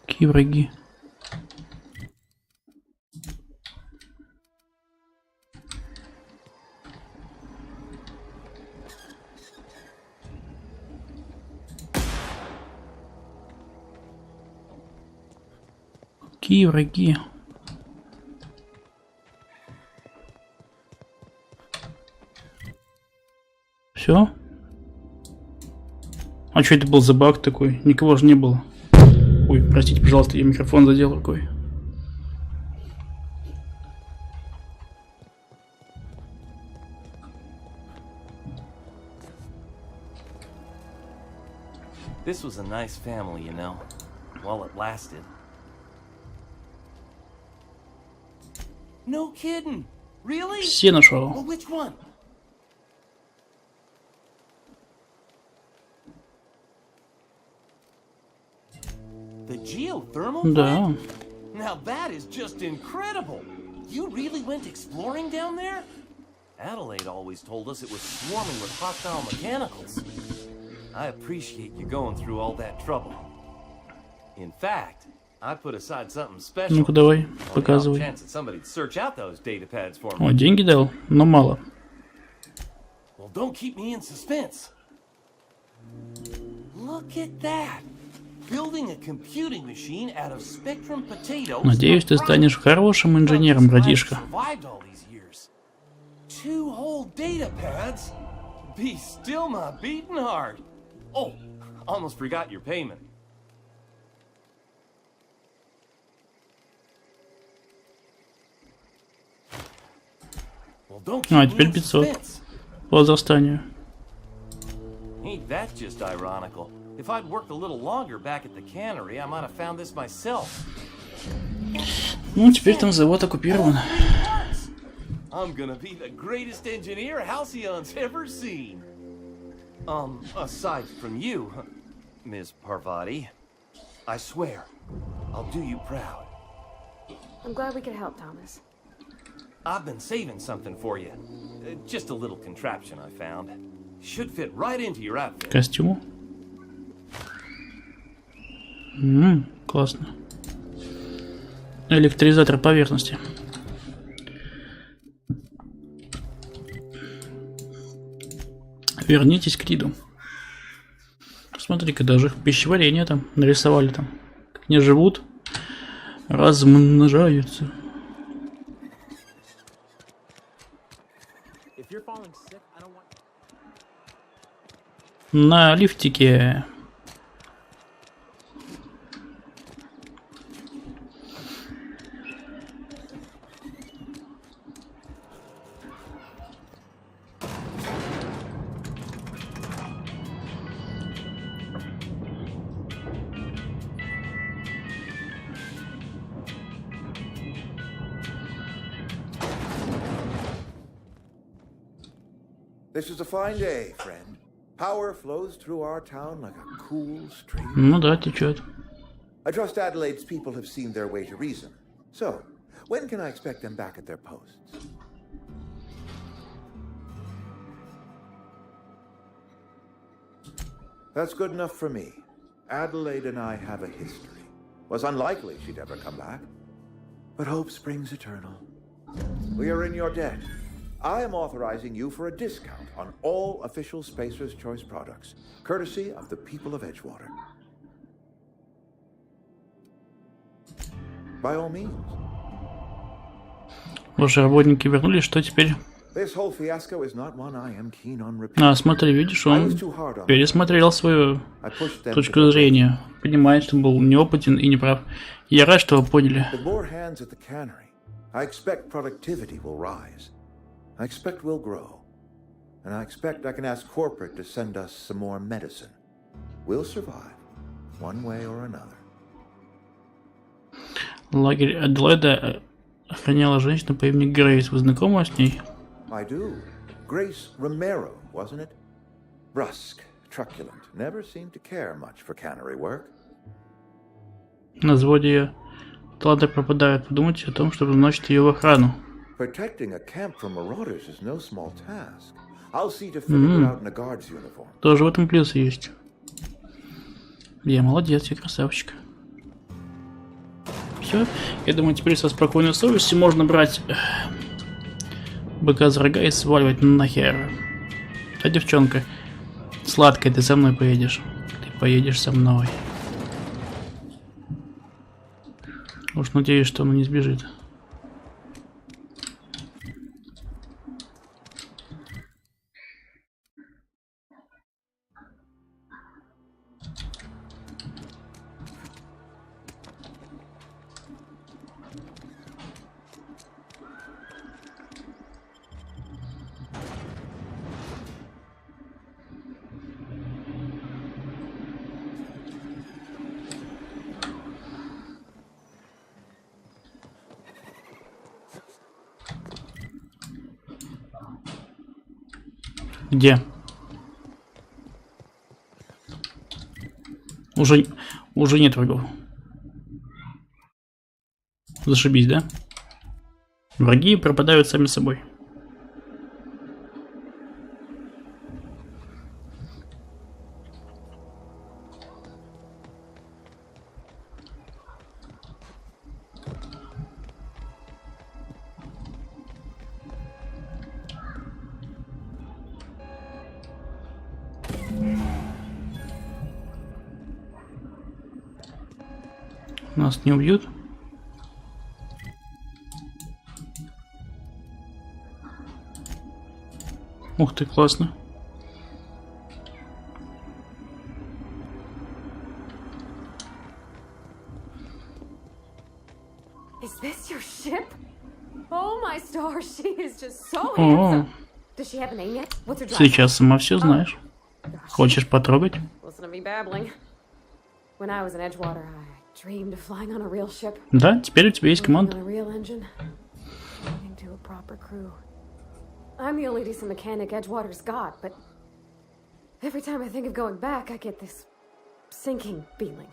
Какие враги? Враги, враги. Все? А что это был за баг такой? Никого же не было. Ой, простите, пожалуйста, я микрофон задел рукой. This was a nice family, you know, while it lasted. No kidding. Really? Все нашел. Well, which one? The geothermal Да. plant? Now that is just incredible. You really went exploring down there? Adelaide always told us it was swarming with hostile mechanicals. I appreciate you going through all that trouble. In fact, I put aside something special. Ну-ка давай, On the off показывай. chance that somebody'd search out those data pads for me. О, деньги дал, но мало. Well, don't keep me in suspense. Look at that. Building a computing machine out of spectrum potatoes. Надеюсь, ты станешь хорошим инженером, братишка. Survived all these years. 2 whole data pads. Be still my beating heart. Oh, almost forgot your payment. Well, don't keep А, me теперь in 500 suspense. по возрастанию. Ain't that just ironical? If I'd worked a little longer back at the cannery, I might have found this myself. Ну, теперь там завод оккупирован. I'm gonna be the greatest engineer Halcyon's ever seen. Aside from you, Ms. Parvati, I swear, I'll do you proud. I'm glad we could help, Thomas. I've been saving something for you. Just a little contraption I found. Should fit right into your outfit. Костюму. Классно. Электризатор поверхности. Вернитесь к Риду. Смотри-ка, даже пищеварение там нарисовали там. Как они живут, размножаются. На лифтике. This is a fine day, friend. Power flows through our town like a cool stream. Ну да, течет. I trust Adelaide's people have seen their way to reason. So, when can I expect them back at their posts? That's good enough for me. Adelaide and I have a history. Was unlikely she'd ever come back. But hope springs eternal. We are in your debt. I am authorizing you for a discount on all official Spacer's Choice products, courtesy of the people of Edgewater. By all means. Ваши работники вернулись, что теперь? This whole fiasco is not one I am keen on repeating. А, смотри, видишь, он пересмотрел свою точку зрения. Понимает, что был неопытен и неправ. Я рад, что вы поняли. With more hands at the cannery, I expect productivity will rise. I expect we'll grow. And I expect I can ask corporate to send us some more medicine. We'll survive, one way or another. Лагерь Аделаида охраняла женщина по имени Грейс. Вы знакомы с ней? I do. Grace Romero, wasn't it? Brusque, truculent, never seemed to care much for cannery work. На взводе ее таланты пропадают. Подумайте о том, чтобы назначить ее в охрану. Protecting a camp from marauders is no small task. I'll see to fitting her out in a guard's uniform. Тоже в этом плюс есть. Я молодец, я красавчик. Все. Я думаю, теперь со спокойной совестью можно брать быка за рога и сваливать нахер. А девчонка, сладкая, ты со мной поедешь. Ты поедешь со мной. Уж надеюсь, что он не сбежит. Где? Уже нет врагов. Зашибись, да? Враги пропадают сами собой. Нас не убьют. Ух ты, классно. Is this your ship? Oh my star, she is just so handsome. Does she have a name yet? What's her drive? Сейчас сама все знаешь. Хочешь потрогать? Listen to me babbling. When I was in Edgewater, I dreamed of flying on a real ship. Да, теперь у тебя есть команда. On a real engine. Into a proper crew. I'm the only decent mechanic Edgewater's got, but every time I think of going back, I get this sinking feeling.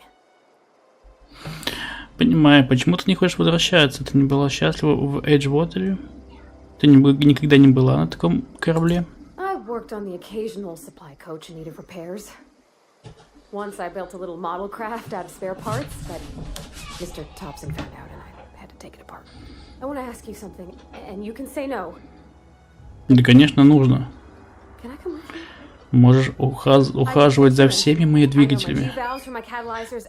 Понимаю, почему ты не хочешь возвращаться? Ты не была счастлива в Эджвотере? Ты никогда не была на таком корабле? I've worked on the occasional supply coach in need of repairs. Once I built a little model craft out of spare parts, but Mr. Thompson found out and I had to take it apart. I want to ask you something, and you can say no. Да, конечно, нужно. Can I come with you? Можешь ухаживать за всеми моими двигателями.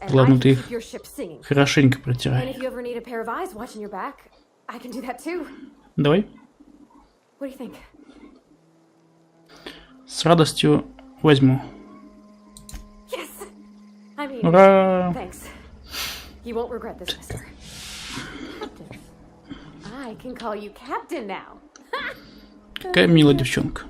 Главное, ты их хорошенько протирай. Давай. С радостью возьму. Ура! Какая милая девчонка.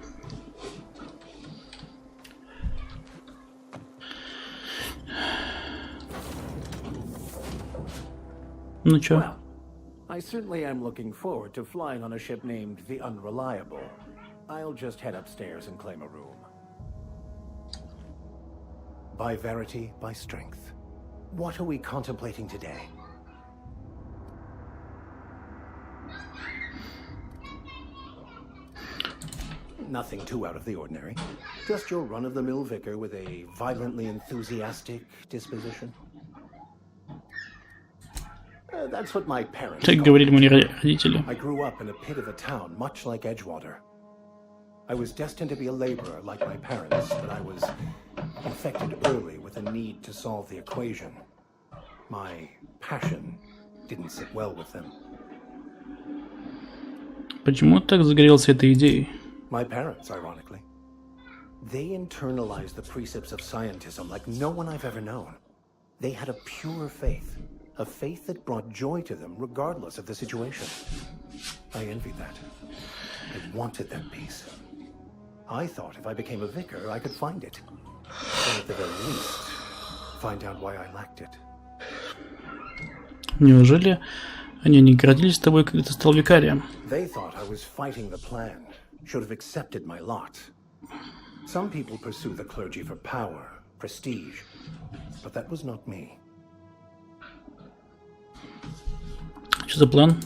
Ну чё? Well, I certainly am looking forward to flying on a ship named the Unreliable. I'll just head upstairs and claim a room. By verity, by strength. What are we contemplating today? Nothing too out of the ordinary. Just your run-of-the-mill vicar with a violently enthusiastic disposition. That's what my parents Так говорили мои родители. I grew up in a pit of a town, much like Edgewater. I was destined to be a laborer like my parents, but I was infected early with a need to solve the equation. My passion didn't sit well with them. Почему ты так загорелся этой идеей? My parents, ironically. They internalized the precepts of scientism like no one I've ever known. They had a pure faith. A faith that brought joy to them regardless of the situation. I envied that. I wanted that peace. I thought if I became a vicar, I could find it. Or at the very least, find out why I lacked it. Неужели они не гордились с тобой, когда ты стал викарием? They thought I was fighting the plan, should have accepted my lot. Some people pursue the clergy for power, prestige, but that was not me. Что за план?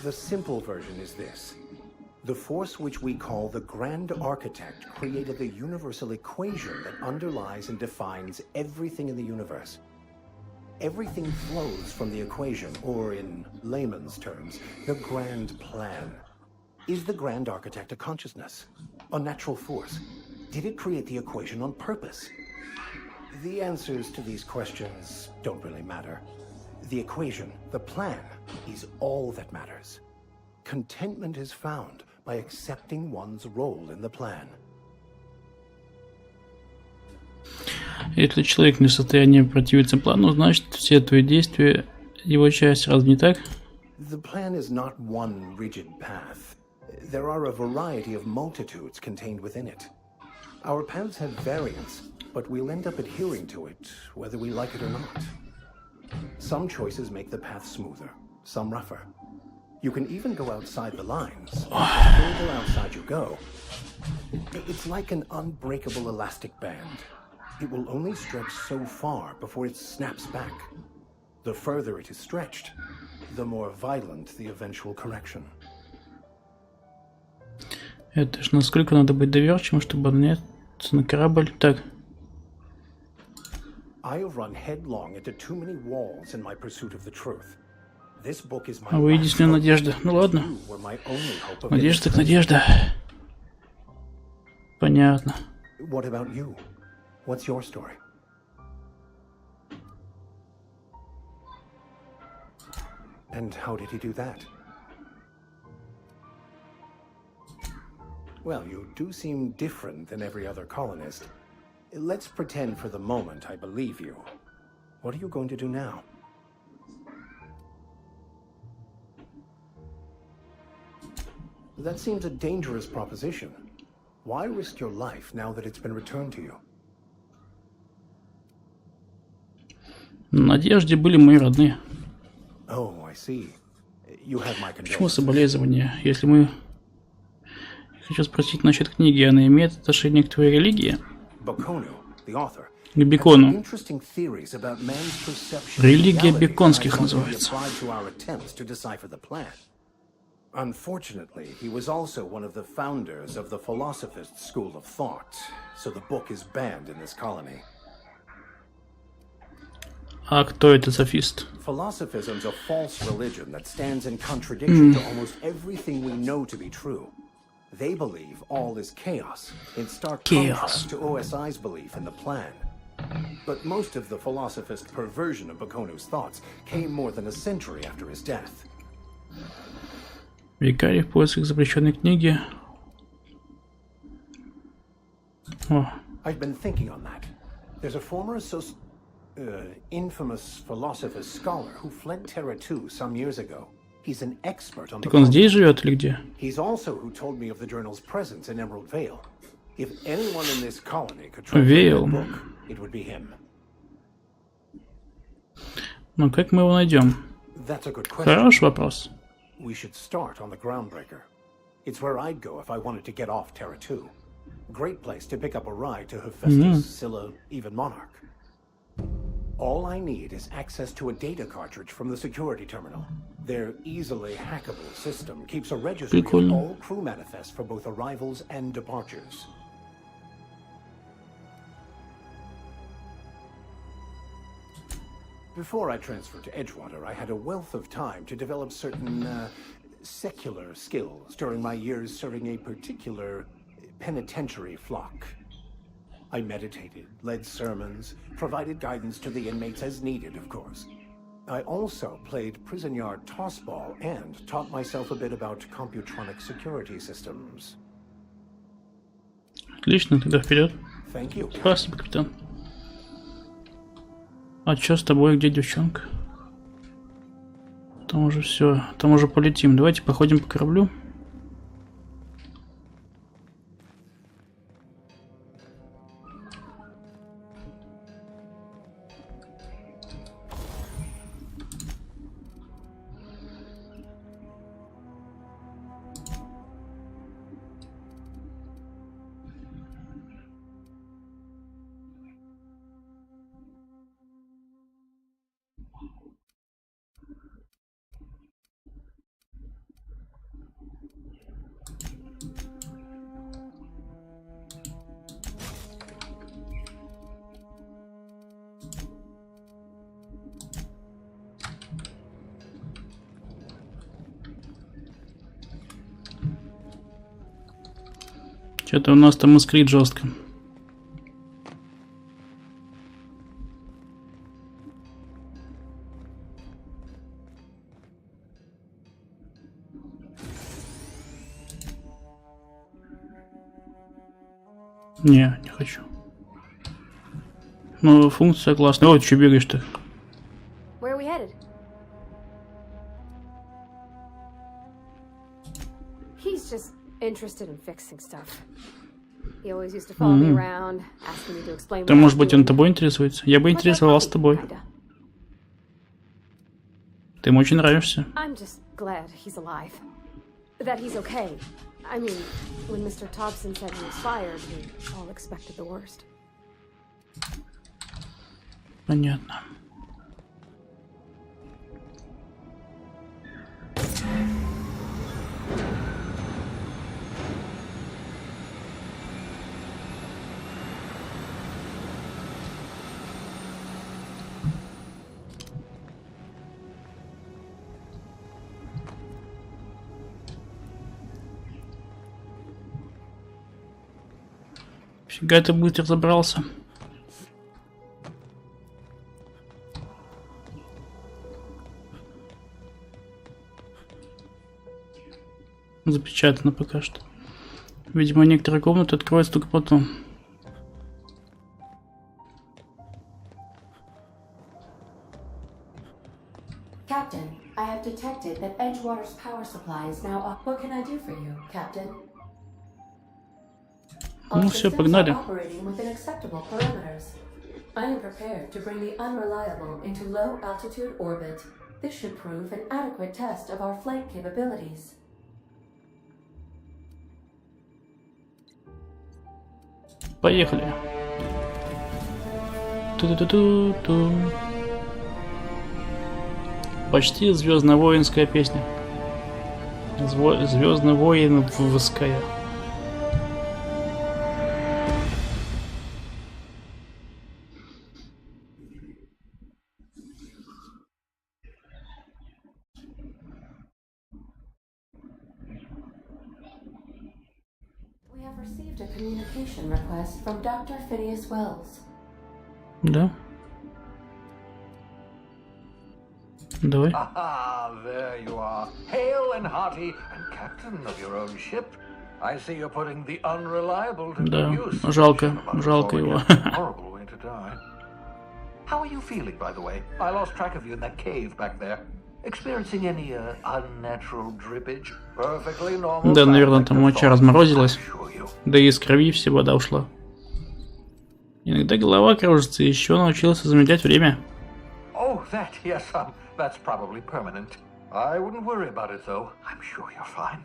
The simple version is this. The force which we call the Grand Architect created the universal equation that underlies and defines everything in the universe. Everything flows from the equation, or in layman's terms, the grand plan. Is the Grand Architect a consciousness? A natural force? Did it create the equation on purpose? The answers to these questions don't really matter. The equation, the plan, is all that matters. Contentment is found by accepting one's role in the plan. Если человек не в состоянии противиться плану, значит все твои действия его часть, разве не так? The plan is not one rigid path. There are a variety of multitudes contained within it. Our paths have variance, but we'll end up adhering to it, whether we like it or not. Some choices make the path smoother, some rougher. You can even go outside the lines. The further outside you go, it's like an unbreakable elastic band. It will only stretch so far before it snaps back. The further it is stretched, the more violent the eventual correction. Это ж насколько надо быть доверчивым, чтобы наняться на корабль. Так. I have run headlong into too many walls in my pursuit of the truth. This book is my А вы единственная надежда. Ну ладно. Надежда так надежда. Понятно. What about you? What's your story? And how did he do that? Well, you do seem different than every other colonist. Let's pretend for the moment I believe you. What are you going to do now? That seems a dangerous proposition. Why risk your life now that it's been returned to you? На надежде были мои родные. Oh, I see. You have my Почему соболезнования? Если мы... Хочу спросить насчет книги. Она имеет отношение к твоей религии? К Бекону. Религия беконских называется. Unfortunately, he was also one of the founders of the philosophist school of thought, so the book is banned in this colony. А кто это софист? Philosophism's a false religion that stands in contradiction to almost everything we know to be true. They believe all is chaos, in stark contrast to OSI's belief in the plan. But most of the philosophist perversion of Bakonu's thoughts came more than a century after his death. Викарий в поисках запрещенной книги. О. I've been thinking on that. There's a former infamous philosopher scholar who fled Terra 2 some years ago. He's an expert on the. Так он здесь живет или где? He's also who told me of the journal's presence in Emerald Vale. If anyone in this colony could translate the book, it would be him. Ну как мы его найдем? That's a good question. Хороший вопрос. We should start on the Groundbreaker. It's where I'd go if I wanted to get off Terra 2. Great place to pick up a ride to Hephaestus, Scylla, even Monarch. All I need is access to a data cartridge from the security terminal. Their easily hackable system keeps a registry of all crew manifests for both arrivals and departures. Before I transferred to Edgewater, I had a wealth of time to develop certain secular skills during my years serving a particular penitentiary flock. I meditated, led sermons, provided guidance to the inmates as needed, of course. I also played prison yard tossball and taught myself a bit about computronic security systems. Отлично, тогда вперед. Thank you. Спасибо, капитан. А чё с тобой, где девчонка? Там уже все, там уже полетим. Давайте походим по кораблю. Что-то у нас там искрит жестко. Не, не хочу. Ну, функция классная. Ой, ты что бегаешь-то? Where are we headed? He's just interested in fixing stuff. He always used to follow me around, asking me to explain. Да, может быть, он тобой интересуется? Я бы интересовался тобой. Ты ему очень нравишься. I'm just glad he's alive. That he's okay. I mean, when Mr. Thompson said he was fired, we all expected the worst. Понятно. Фига ты будет разобрался. Запечатано пока что. Видимо, некоторые комнаты откроются только потом. Captain, I have detected that Edgewater's power supply is now up. What can I do for you, Captain? Ну все, погнали. Operating within acceptable parameters. I am prepared to bring the unreliable into low altitude orbit. This should prove an adequate test of our flight capabilities. Поехали. Ту-ту-ту-ту-ту. Почти звездно-воинская песня. Звездно-воинская. We have received a communication request from Dr. Phineas Wells. Да. Давай. Ah, there you are, hale and hearty, and captain of your own ship. I see you're putting the unreliable to Да, use. жалко его. Horrible way to die. How are you feeling, by the way? I lost track of you in that cave back there. Experiencing any unnatural drippage? Perfectly normal. Да, наверное, там моча разморозилась. Да и из крови все вода ушла. Иногда голова кружится, и еще научился замедлять время. Oh, that, yes, that's probably permanent. I wouldn't worry about it, though. I'm sure you're fine.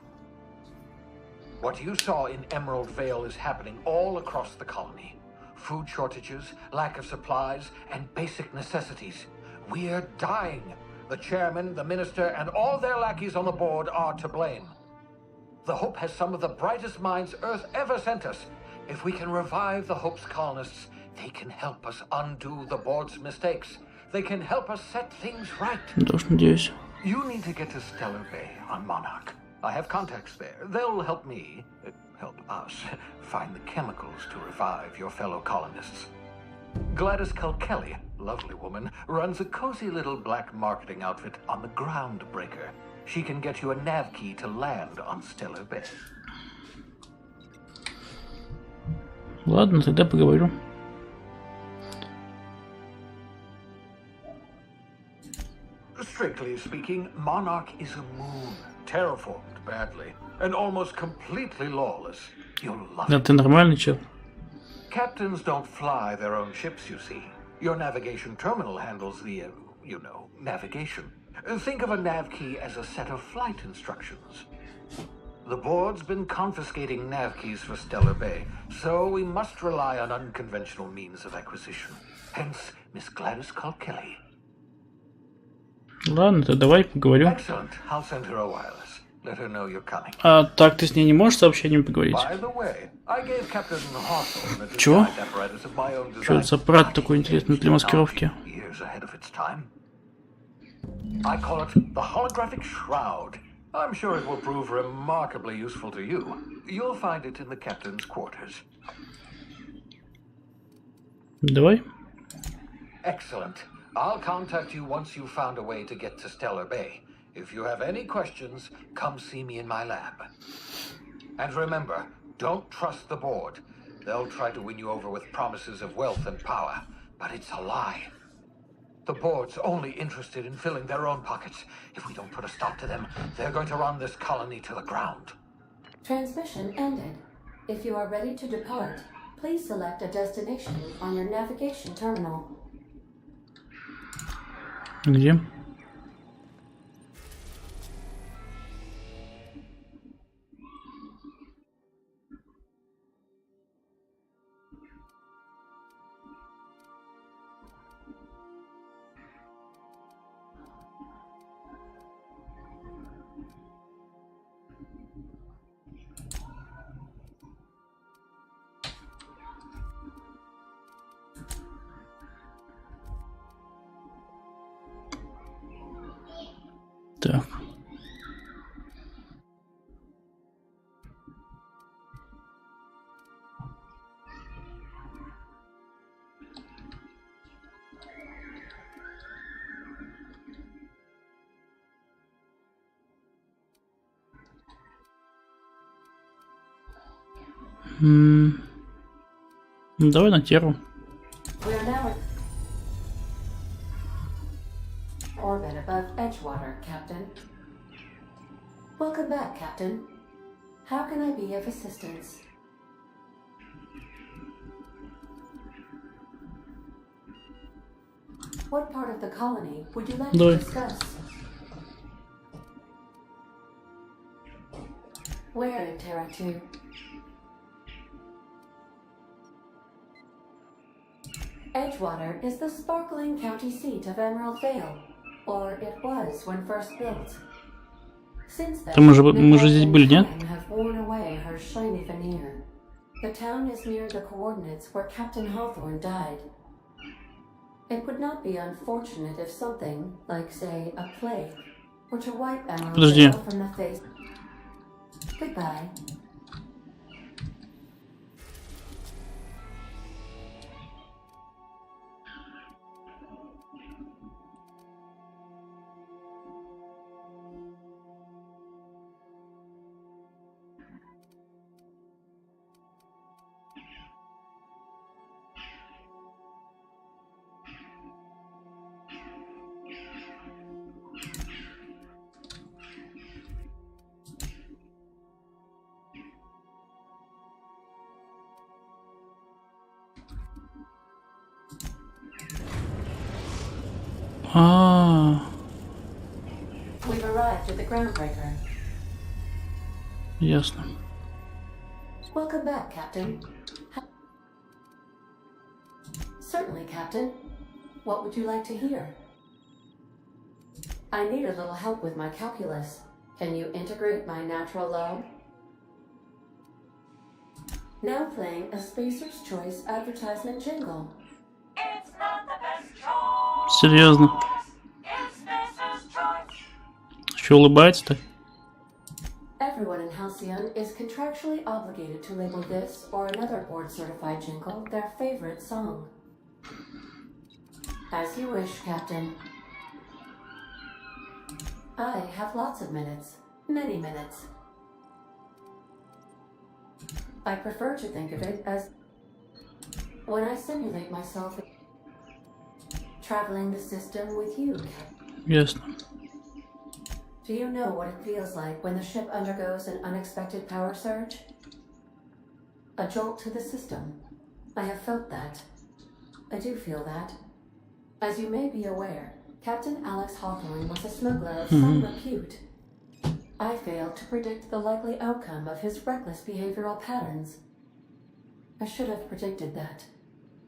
What you saw in Emerald Vale is happening all across the colony. Food shortages, lack of supplies, and basic necessities. We're dying. The chairman, the minister, and all their lackeys on the board are to blame. The Hope has some of the brightest minds Earth ever sent us. If we can revive the Hope's colonists, they can help us undo the board's mistakes. They can help us set things right. Тоже надеюсь. You need to get to Stellar Bay on Monarch. I have contacts there. They'll help me, help us, find the chemicals to revive your fellow colonists. Gladys Kelly, lovely woman, runs a cozy little black marketing outfit on the Groundbreaker. She can get you a nav key to land on Stellar Bay. Ладно, тогда поговорю. Strictly speaking, Monarch is a moon, terraformed badly, and almost completely lawless. You'll love Да it. ты нормальный чел. Captains don't fly their own ships, you see. Your navigation terminal handles the, navigation. Think of a nav key as a set of flight instructions. The board's been confiscating nav keys for Stellar Bay, so we must rely on unconventional means of acquisition. Hence, Miss Gladys Kelly. Ладно, то давай поговорю. Excellent. I'll send her a wireless. Let her know you're coming. А так ты с ней не можешь сообщением поговорить? By the way, I gave Captain Hawthorne a Чего? disguise apparatus of my own design. Что это за аппарат такой интересный для маскировки? Years ahead of its time. I call it the holographic shroud. I'm sure it will prove remarkably useful to you. You'll find it in the captain's quarters. Давай. Excellent. I'll contact you once you've found a way to get to Stellar Bay. If you have any questions, come see me in my lab. And remember, don't trust the board. They'll try to win you over with promises of wealth and power, but it's a lie. The board's only interested in filling their own pockets. If we don't put a stop to them, they're going to run this colony to the ground. Transmission ended. If you are ready to depart, please select a destination on your navigation terminal. Где? Так. Давай на терру. We are now orbit above Edgewater, Captain. Welcome back, Captain. How can I be of assistance? What part of the colony would you like to discuss? Where in Terra 2? Edgewater is the sparkling county seat of Emerald Vale, or it was when first built. Since then, мы же здесь были, нет? have worn away her shiny veneer. The town is near the coordinates where Captain Hawthorne died. It would not be unfortunate if something, like say a plague, were to wipe Emerald Vale from the face. Goodbye. We've arrived at the groundbreaker. Ясно. Welcome back, Captain. Certainly, Captain. What would you like to hear? I need a little help with my calculus. Can you integrate my natural log? Now playing a Spacer's Choice advertisement jingle. It's not the best choice. Серьезно? Что улыбается-то? Everyone in Halcyon is contractually obligated to label this or another board-certified jingle their favorite song. As you wish, Captain. I have lots of minutes. Many minutes. I prefer to think of it as when I simulate myself traveling the system with you, Captain. Ясно. Do you know what it feels like when the ship undergoes an unexpected power surge? A jolt to the system. I have felt that. I do feel that. As you may be aware, Captain Alex Hawthorne was a smuggler of some repute. I failed to predict the likely outcome of his reckless behavioral patterns. I should have predicted that.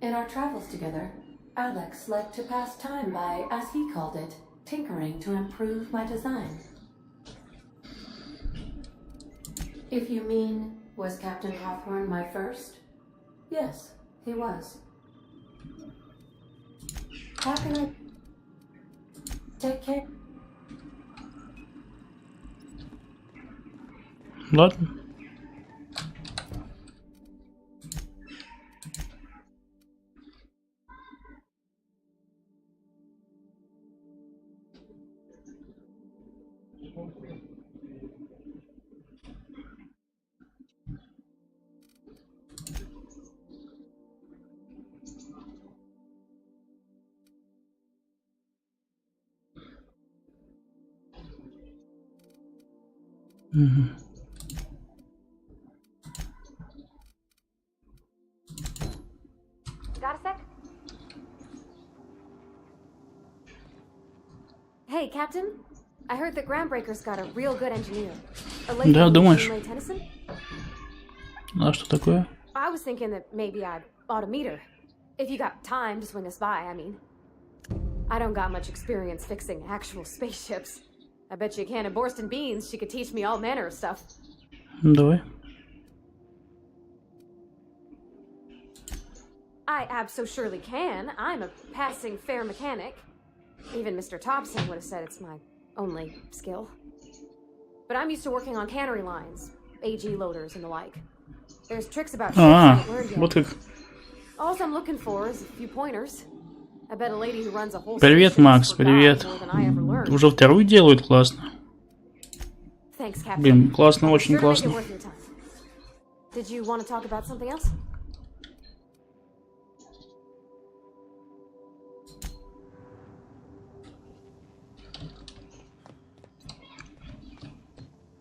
In our travels together, Alex liked to pass time by, as he called it, tinkering to improve my design. If you mean, was Captain Hawthorne my first? Yes, he was. How can I take care? Ладно. Угу. Got a sec? Hey, Captain. I heard that Groundbreaker's got a real good engineer. Да, думаешь? А что такое? I was thinking that maybe I ought to meet her. If you got time to swing us by, I mean. I don't got much experience fixing actual spaceships. I bet you a can of Borston beans she could teach me all manner of stuff. Давай. I abso-surely can. I'm a passing fair mechanic. Even Mr. Thompson would have said it's my only skill. But I'm used to working on cannery lines, AG loaders and the like. There's tricks about ships I ain't learned yet. Вот как. All I'm looking for is a few pointers. I bet a lady who runs a whole Привет, Макс, привет. Уже вторую делают, классно. Thanks, Captain. Блин, классно, очень классно. Did you want to talk about something else?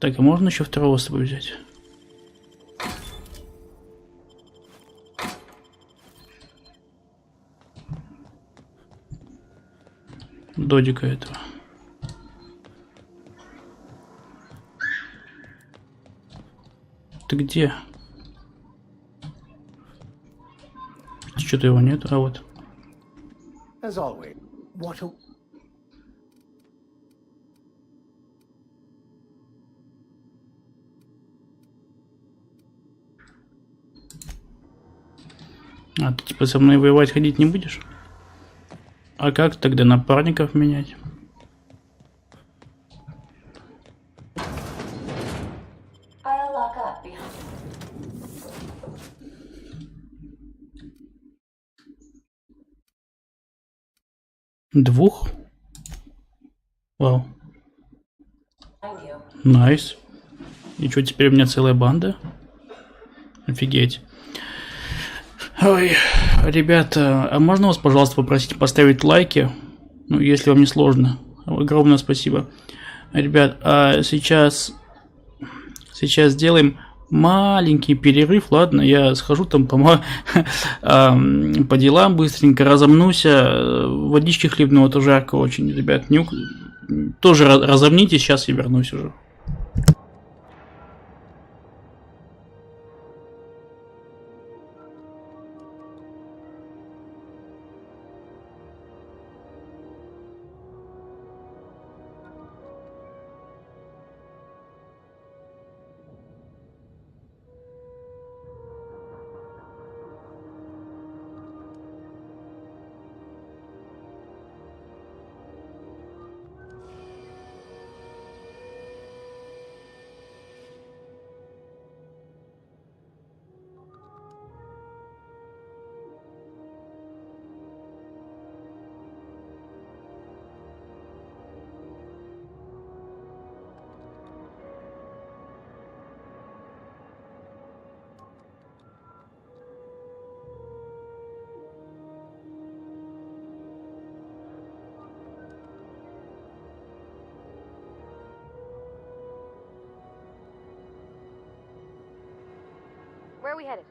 Так, а можно еще второго с собой взять? Додика этого. Ты где? Что-то его нет, а вот. As always, what a... А ты типа со мной воевать ходить не будешь? А как тогда напарников менять? Двух? Вау. Найс. И что, теперь у меня целая банда? Офигеть. Ой, ребята, а можно вас, пожалуйста, попросить поставить лайки? Ну, если вам не сложно. Огромное спасибо. Ребят, а сейчас сделаем маленький перерыв. Ладно, я схожу там по делам быстренько, разомнусь, водички хлебну, это жарко очень, ребят. Тоже разомнитесь, сейчас я вернусь уже. Where are we headed?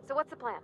So what's the plan?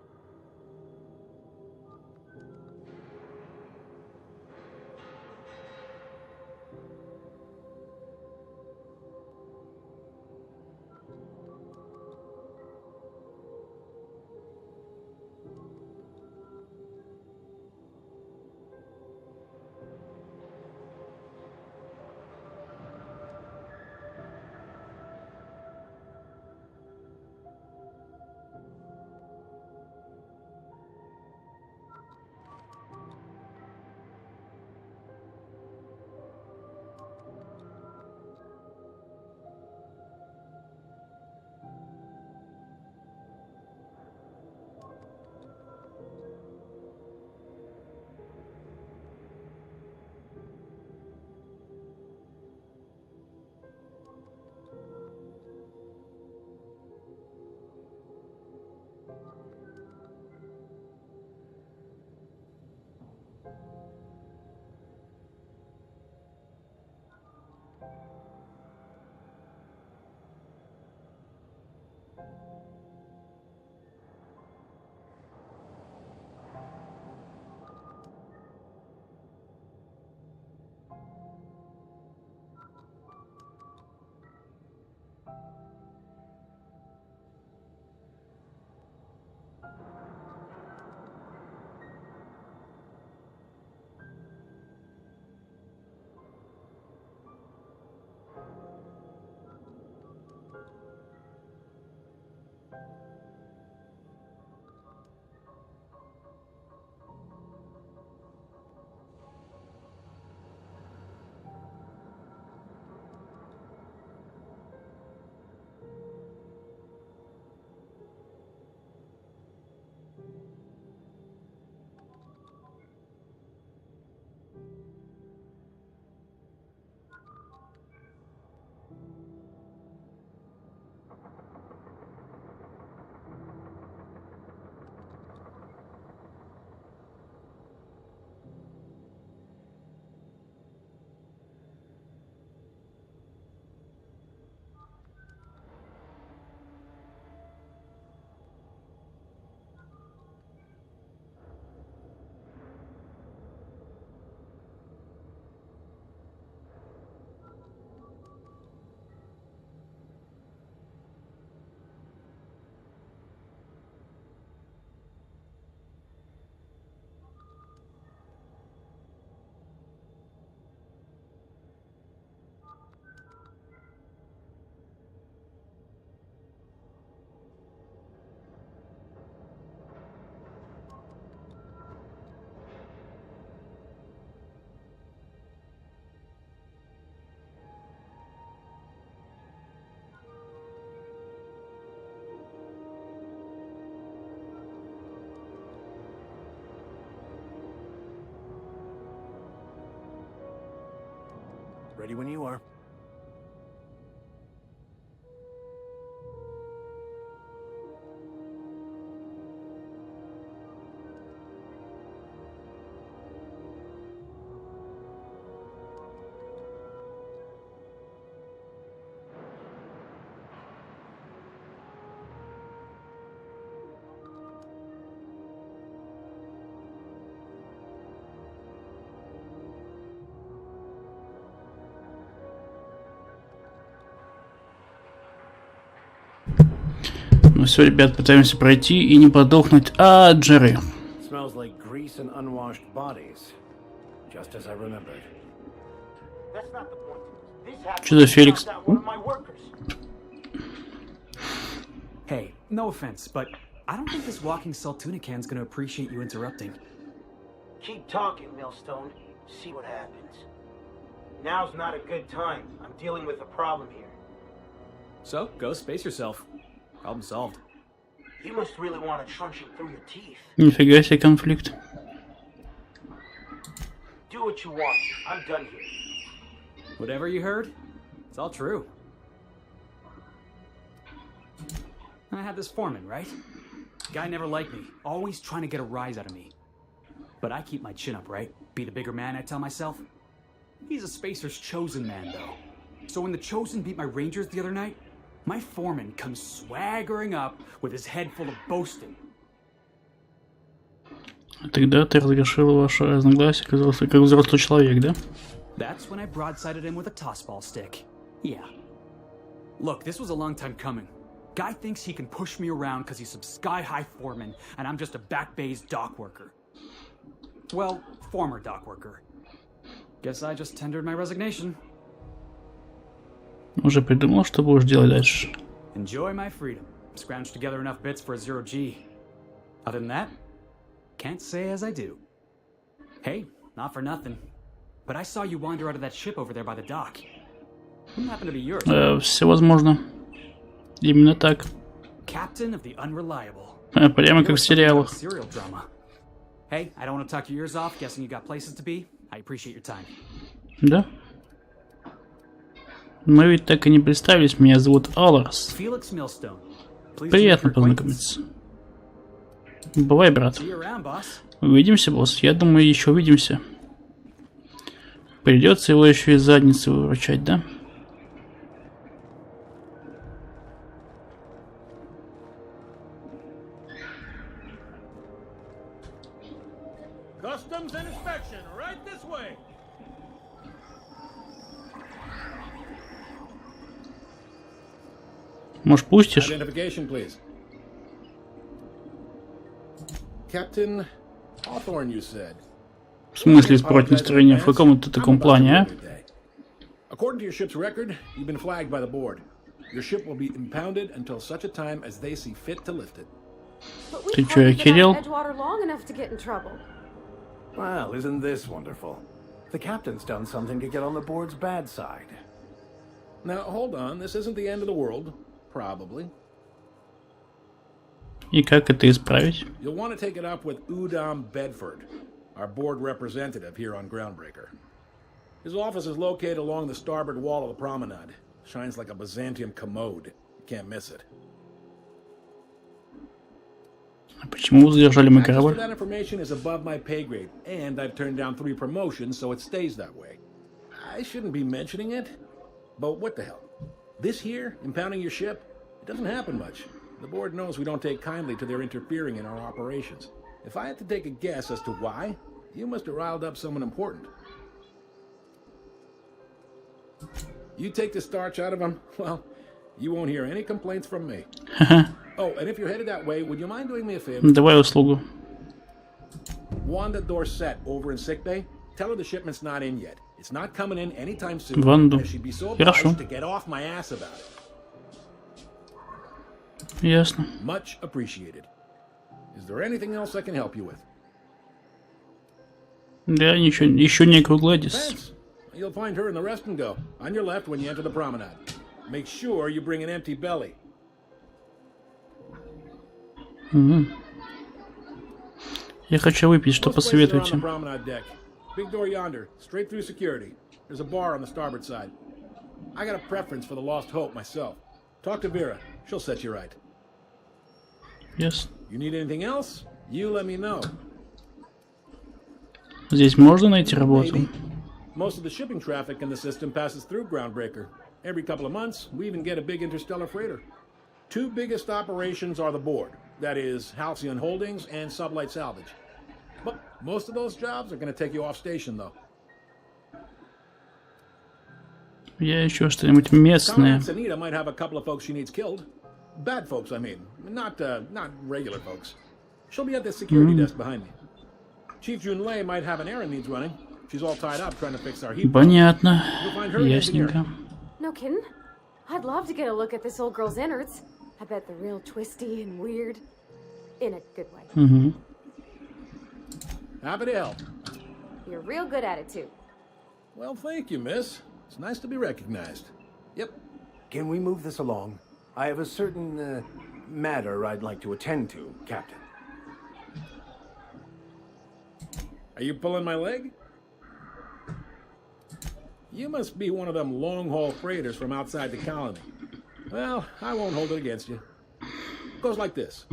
Ready when you are. Ну все, ребят, пытаемся пройти и не подохнуть от жары. Smells like grease and unwashed bodies, just as I remembered. That's not the point. This happened Что за Феликс? one of my workers. Hey, no offense, but I don't think this walking Saltunican's gonna appreciate you interrupting. Keep talking, Millstone. See what happens. Now's not a good time. I'm dealing with a problem here. So, go space yourself. Problem solved. You must really want to truncheon through your teeth. Нифига себе конфликт. Do what you want. I'm done here. Whatever you heard, it's all true. I had this foreman, right? Guy never liked me, always trying to get a rise out of me. But I keep my chin up, right? Be the bigger man, I tell myself. He's a Spacer's chosen man, though. So when the Chosen beat my Rangers the other night, my foreman comes swaggering up with his head full of boasting. А тогда ты разрешил ваше разногласие, как взрослый человек, да? That's when I broadsided him with a tossball stick. Yeah. Look, this was a long time coming. Guy thinks he can push me around because he's some sky-high foreman, and I'm just a back bay's dock worker. Well, former dock worker. Guess I just tendered my resignation. Уже придумал, что будешь делать дальше? Enjoy my freedom. Scrounged together enough bits for a 0G. Other than that, can't say as I do. Hey, not for nothing, but I saw you wander out of that ship over there by the dock. Who happened to be yours? Все возможно. Именно так. Captain of the Unreliable. Прямо как в сериалах. Serial drama. Hey, I don't want to talk your ears off, guessing you got places to be. I appreciate your time. Да? Мы ведь так и не представились. Меня зовут Аларс. Felix Millstone. Приятно познакомиться. Бывай, брат. Увидимся, босс. Я думаю, еще увидимся. Придется его еще из задницы выручать, да? Customs and inspection, right this way. Может, пустишь? Identification, please. Captain Hawthorne, you said. В смысле испортить настроение? В каком-то таком плане, а? According to your ship's record, you've been flagged by the board. Your ship will be impounded until such a time as they see fit to lift it. Ты чё, охерел? Well, isn't this wonderful? The captain's done something to get on the board's bad side. Now, hold on. This isn't the end of the world. Probably. И как это исправить? You'll want to take it up with Udom Bedford, our board representative here on Groundbreaker. His office is located along the starboard wall of the promenade. Shines like a Byzantium commode. You can't miss it. Почему задержали мой корабль? That information is above my pay grade, and I've turned down 3 promotions, so it stays that way. I shouldn't be mentioning it, but what the hell? This here, impounding your ship, it doesn't happen much. The board knows we don't take kindly to their interfering in our operations. If I had to take a guess as to why, you must have riled up someone important. You take the starch out of them, well, you won't hear any complaints from me. Oh, and if you're headed that way, would you mind doing me a favor? Давай услугу. Wanda Dorset over in sickbay. Tell her the shipment's not in yet. It's not coming in anytime soon. Ванду. She'd be so Хорошо. obliged to get off my ass about it. Ясно. Much appreciated. Is there anything else I can help you with? Да, ничего, еще некую Гладис. Thanks. You'll find her in the rest and go on your left when you enter the promenade. Make sure you bring an empty belly. Угу. Я хочу выпить, что посоветуете? Big door yonder, straight through security. There's a bar on the starboard side. I got a preference for the Lost Hope myself. Talk to Vera. She'll set you right. Yes. You need anything else? You let me know. Здесь можно найти работу? Maybe. Most of the shipping traffic in the system passes through Groundbreaker. Every couple of months, we even get a big interstellar freighter. 2 biggest operations are the board. That is, Halcyon Holdings and Sublight Salvage. But most of those jobs are going to take you off station, though. Я ищу что-нибудь местное. Anita might have a couple of folks she needs killed. Bad folks, I mean. Not regular folks. She'll be at the security desk behind me. Chief Junlei might have an errand needs running. She's all tied up trying to fix our heat. Понятно. Ясненько. No kidding? I'd love to get a look at this old girl's innards. I bet they're real twisty and weird. In a good way. Угу. Happy to help. You're real good at it, too. Well, thank you, miss. It's nice to be recognized. Yep. Can we move this along? I have a certain matter I'd like to attend to, Captain. Are you pulling my leg? You must be one of them long-haul freighters from outside the colony. Well, I won't hold it against you. It goes like this.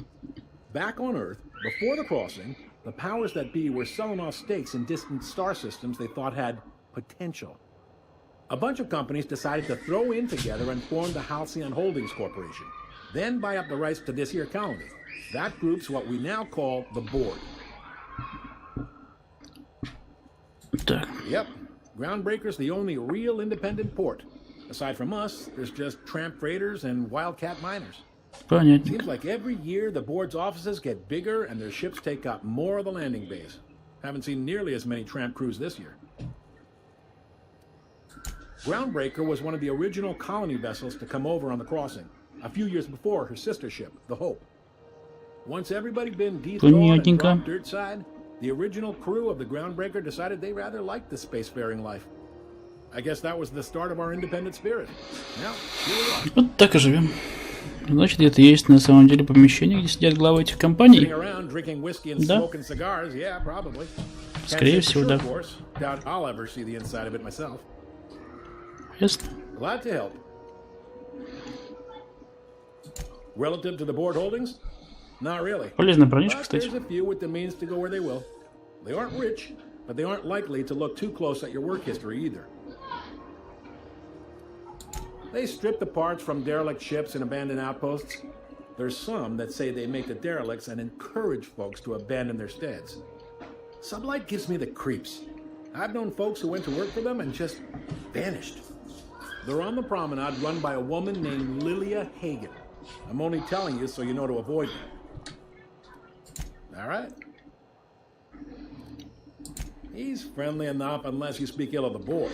Back on Earth, before the crossing, the powers that be were selling off stakes in distant star systems they thought had potential. A bunch of companies decided to throw in together and form the Halcyon Holdings Corporation, then buy up the rights to this here colony. That group's what we now call the Board. Так. Yep. Groundbreaker's the only real independent port. Aside from us, there's just tramp freighters and wildcat miners. Понятно. Seems like every year the board's offices get bigger and their ships take up more of the landing bays. Haven't seen nearly as many tramp crews this year. Groundbreaker was one of the original colony vessels to come over on the crossing, a few years before her sister ship, the Hope. Once everybody been dethroned and dropped dirt side, the original crew of the Groundbreaker decided they rather liked the spacefaring life. I guess that was the start of our independent spirit. Now, here we are. Вот так и живем. Значит, это есть на самом деле помещение, где сидят главы этих компаний. Да. Скорее всего, да. Ясно. Полезная броничка, кстати. They strip the parts from derelict ships and abandoned outposts. There's some that say they make the derelicts and encourage folks to abandon their steads. Sublight gives me the creeps. I've known folks who went to work for them and just vanished. They're on the promenade run by a woman named Lilia Hagen. I'm only telling you so you know to avoid them. All right? He's friendly enough unless you speak ill of the board.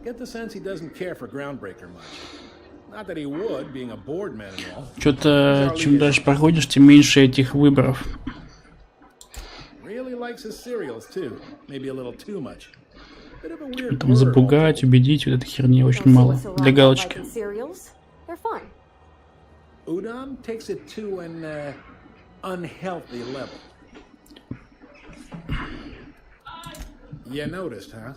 Get the sense he doesn't care for Groundbreaker much. Not that he would, being a board man and all. Что-то чем дальше проходишь, тем меньше этих выборов. Really likes his cereals too. Maybe a little too much. Там запугать, убедить, вот этой херни очень мало. Для галочки. Udon takes it to an unhealthy level. You noticed, huh?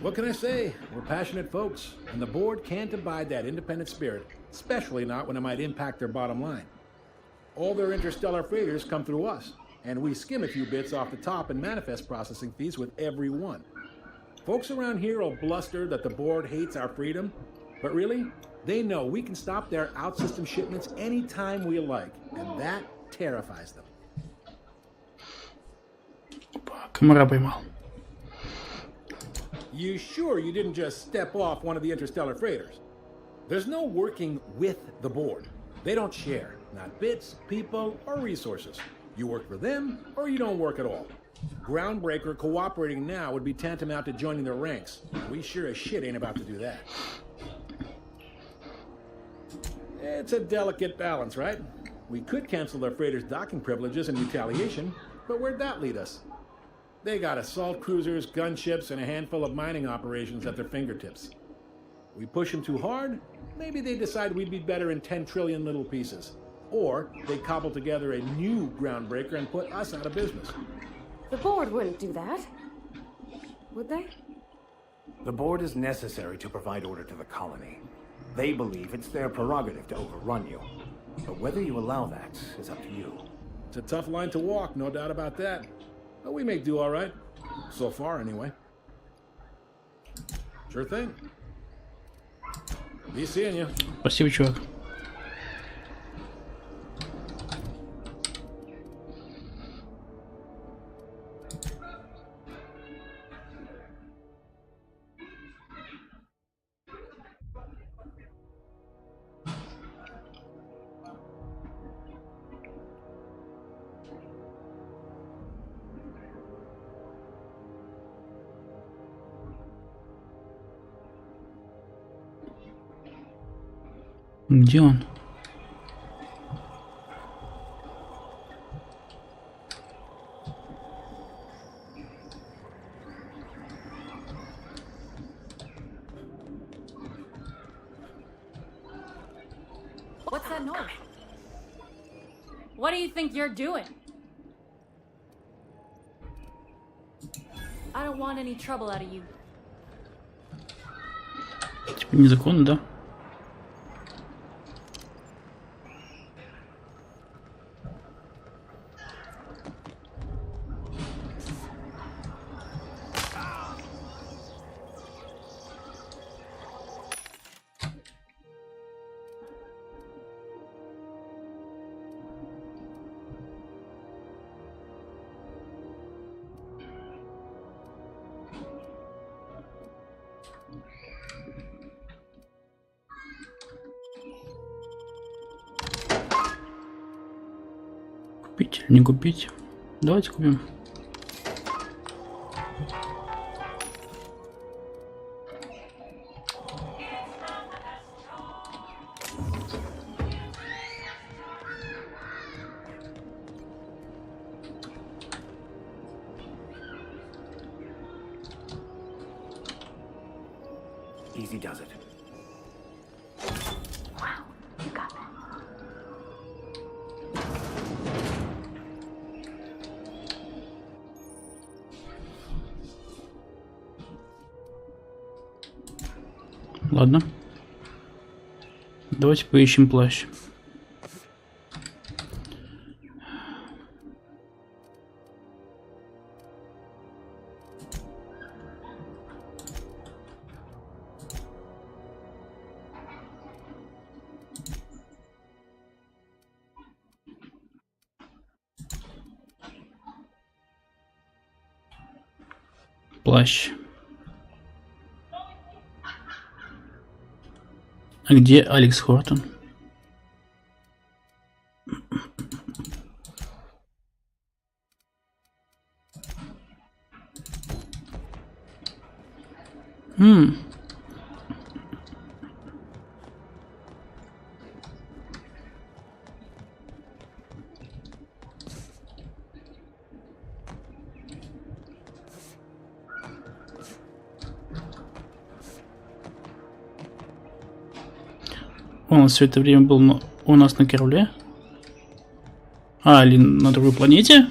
What can I say? We're passionate folks, and the board can't abide that independent spirit, especially not when it might impact their bottom line. All their interstellar freighters come through us, and we skim a few bits off the top and manifest processing fees with every one. Folks around here will bluster that the board hates our freedom, but really, they know we can stop their out-system shipments anytime we like, and that terrifies them. Комара поймал. You sure you didn't just step off one of the interstellar freighters? There's no working with the board. They don't share, not bits, people, or resources. You work for them, or you don't work at all. Groundbreaker cooperating now would be tantamount to joining their ranks. We sure as shit ain't about to do that. It's a delicate balance, right? We could cancel their freighters' docking privileges in retaliation, but where'd that lead us? They got assault cruisers, gunships, and a handful of mining operations at their fingertips. We push them too hard, maybe they decide we'd be better in 10 trillion little pieces. Or they cobble together a new Groundbreaker and put us out of business. The board wouldn't do that, would they? The board is necessary to provide order to the colony. They believe it's their prerogative to overrun you. But whether you allow that is up to you. It's a tough line to walk, no doubt about that. But we may do all right. So far, anyway. Sure thing. Be seeing you. Спасибо, чувак. Где он? What's that noise? What do you think you're doing? I don't want any trouble out of you. Типа незаконно, да? Купить или не купить? Давайте купим. Easy does it. Wow, you got that. Ладно. Давайте поищем плащ. Плащ. А где Алекс Хортон? Он все это время был у нас на корабле? А, или на другой планете?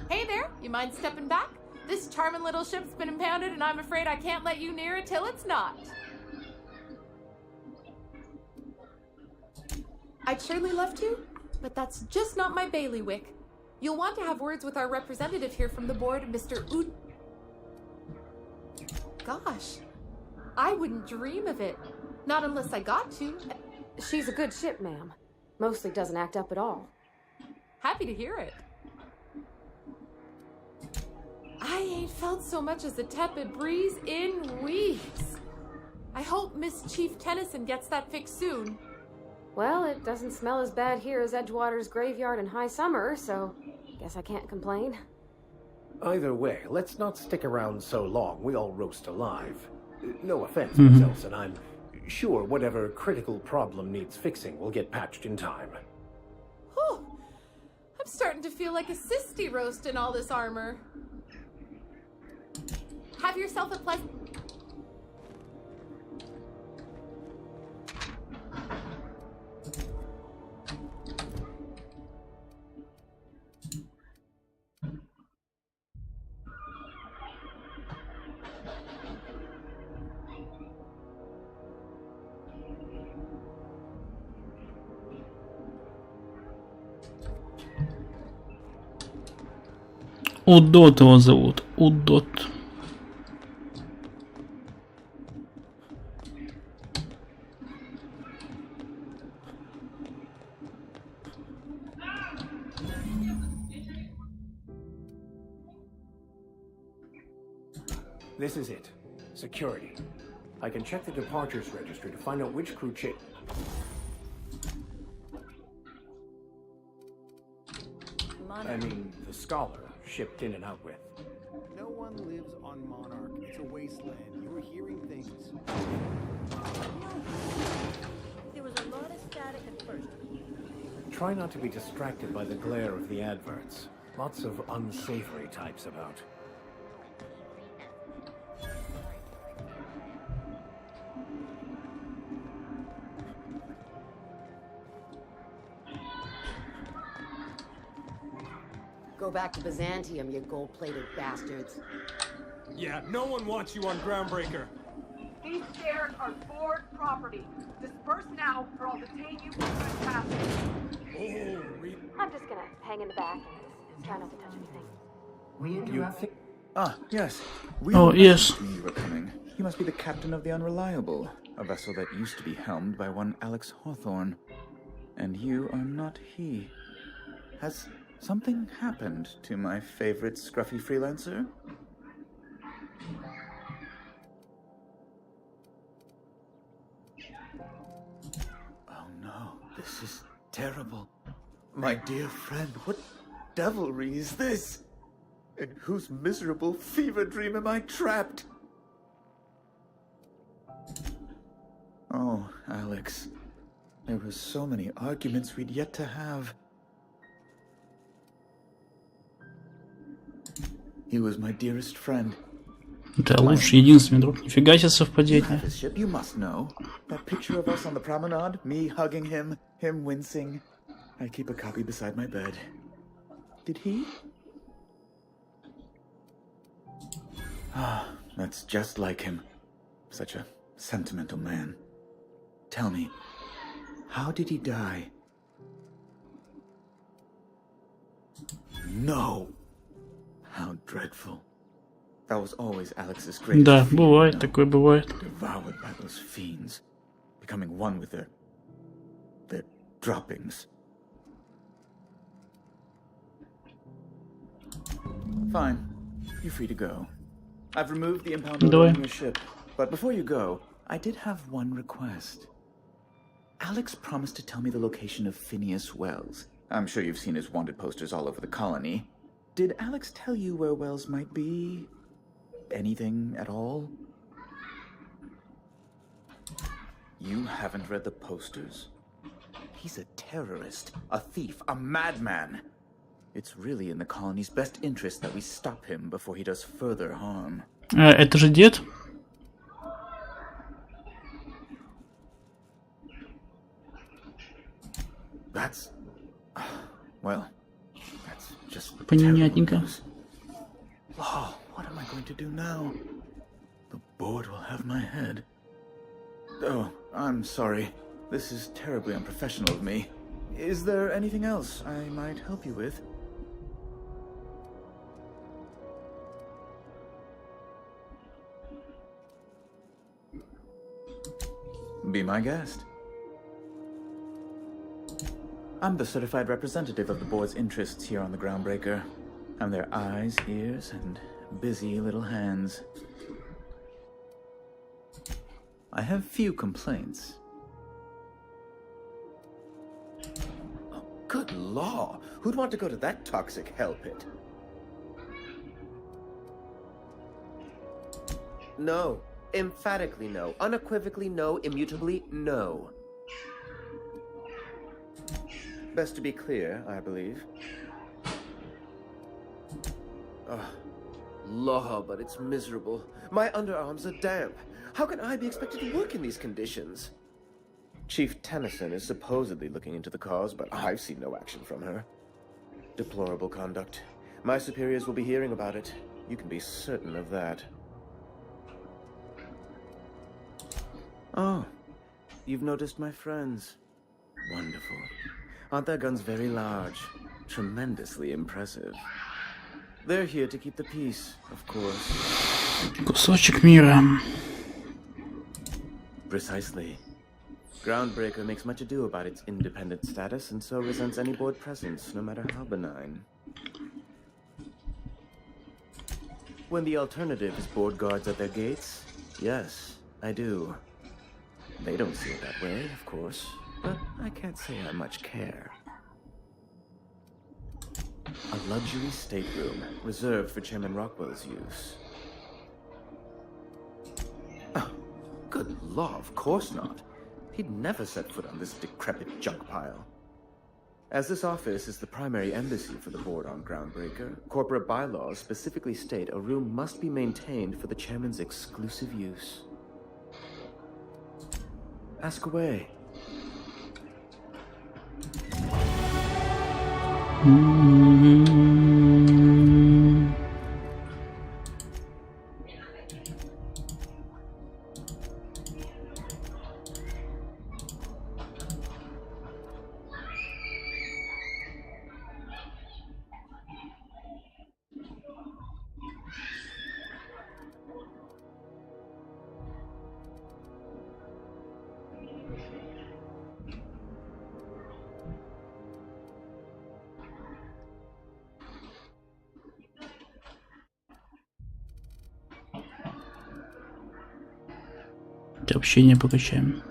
Hey there, you mind stepping back? This charming little ship's been impounded and I'm afraid I can't let you near it till it's not. I'd surely love to, but that's just not my bailiwick. You'll want to have words with our representative here from the board, Mr. Ud... Gosh, I wouldn't dream of it. Not unless I got to. She's a good ship, ma'am. Mostly doesn't act up at all. Happy to hear it. I ain't felt so much as a tepid breeze in weeks. I hope Miss Chief Tennyson gets that fixed soon. Well, it doesn't smell as bad here as Edgewater's graveyard in high summer, so guess I can't complain. Either way, let's not stick around so long. We all roast alive. No offense, Miss Elson. I'm sure whatever critical problem needs fixing will get patched in time. Whew. I'm starting to feel like a sisty roast in all this armor. Have yourself a pleasant... Удот его зовут. Удот. This is it. Security. I can check the departures registry to find out which crew changed. I mean, the scholar shipped in and out with. No one lives on Monarch. It's a wasteland. You're hearing things. There was a lot of static at first. Try not to be distracted by the glare of the adverts. Lots of unsavory types about. Go back to Byzantium, you gold-plated bastards. Yeah, no one wants you on Groundbreaker. These stairs are board property. Disperse now, or I'll detain you for trespassing. I'm just gonna hang in the back and try not to touch anything. We interrupted. Ah, yes. Yes. You were coming. You must be the captain of the Unreliable, a vessel that used to be helmed by one Alex Hawthorne. And you are not he. Has something happened to my favorite scruffy freelancer? This is terrible. My dear friend, what devilry is this? In whose miserable fever dream am I trapped? Oh, Alex. There were so many arguments we'd yet to have. He was my dearest friend. Да, лучший, единственный друг. Нифига себе совпадение. His ship, you must know. That picture of us on the promenade, me hugging him wincing. I keep a copy beside my bed. Did he? Ah, that's just like him. Such a sentimental man. Tell me, how did he die? No. How dreadful. That was always Alex's greatest Да, fear, бывает, такое бывает. Devoured by those fiends, becoming one with their droppings. Fine. You're free to go. I've removed the impound on your ship, but before you go, I did have one request. Alex promised to tell me the location of Phineas Wells. I'm sure you've seen his wanted posters all over the colony. Did Alex tell you where Wells might be? Anything at all? You haven't read the posters? He's a terrorist, a thief, a madman. It's really in the colony's best interest that we stop him before he does further harm. Это же дед? That's... well, that's just... Понятненько. Oh, what am I going to do now? The board will have my head. Oh, I'm sorry. This is terribly unprofessional of me. Is there anything else I might help you with? Be my guest. I'm the certified representative of the board's interests here on the Groundbreaker. I'm their eyes, ears, and busy little hands. I have few complaints. Oh, good law! Who'd want to go to that toxic hell pit? No. Emphatically no. Unequivocally no. Immutably no. Best to be clear, I believe. Law, but it's miserable. My underarms are damp. How can I be expected to work in these conditions? Chief Tennyson is supposedly looking into the cause, but I've seen no action from her. Deplorable conduct. My superiors will be hearing about it. You can be certain of that. Oh, you've noticed my friends. Wonderful. Aren't their guns very large? Tremendously impressive. They're here to keep the peace, of course. Кусочек мира. Precisely. Groundbreaker makes much ado about its independent status and so resents any board presence, no matter how benign. When the alternative is board guards at their gates, yes, I do. They don't see it that way, of course, but I can't say I much care. A luxury stateroom reserved for Chairman Rockwell's use. Oh, good law, of course not. He'd never set foot on this decrepit junk pile. As this office is the primary embassy for the board on Groundbreaker, corporate bylaws specifically state a room must be maintained for the chairman's exclusive use. Ask away. Общение покачаем.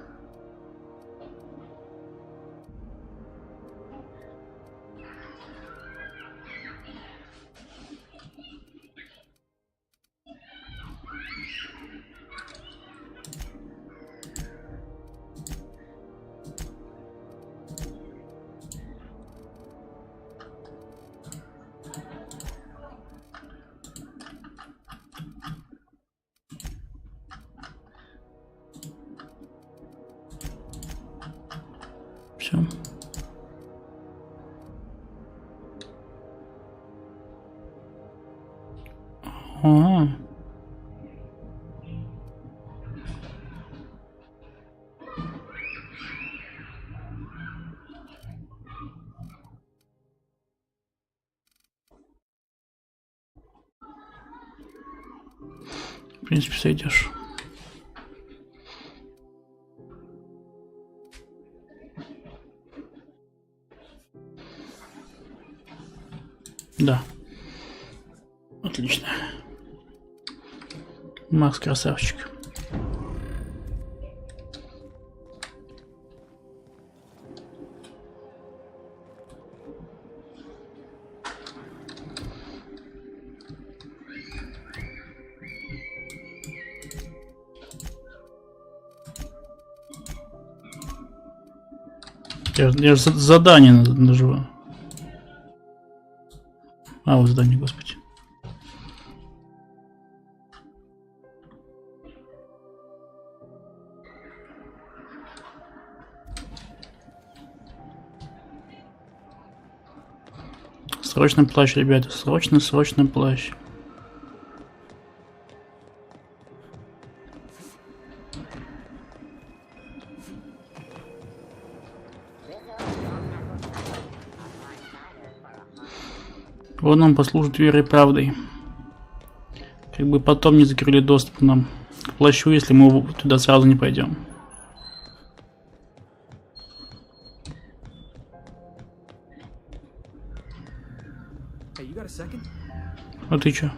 Все. Ага. В принципе, сойдешь. Да. Отлично. Макс красавчик. Я же задание наживаю. А, вот задание, господи. Срочный плащ, ребята, срочный плащ. Вот нам послужит верой и правдой. Как бы потом не закрыли доступ к нам к плащу, если мы туда сразу не пойдем. А ты чё?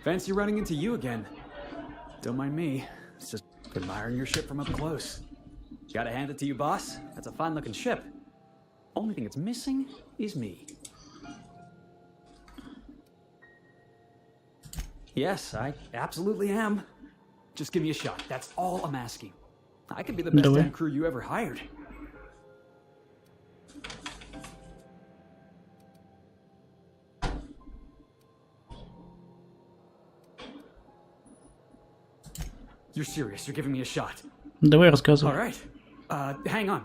Fancy running into you again. Don't mind me. It's just admiring your ship from up close. Gotta hand it to you, boss. That's a fine-looking ship. Only thing it's missing is me. Yes, I absolutely am. Just give me a shot. That's all I'm asking. I could be the best damn crew you ever hired. You're serious? You're giving me a shot? Давай рассказывай. All right. Hang on.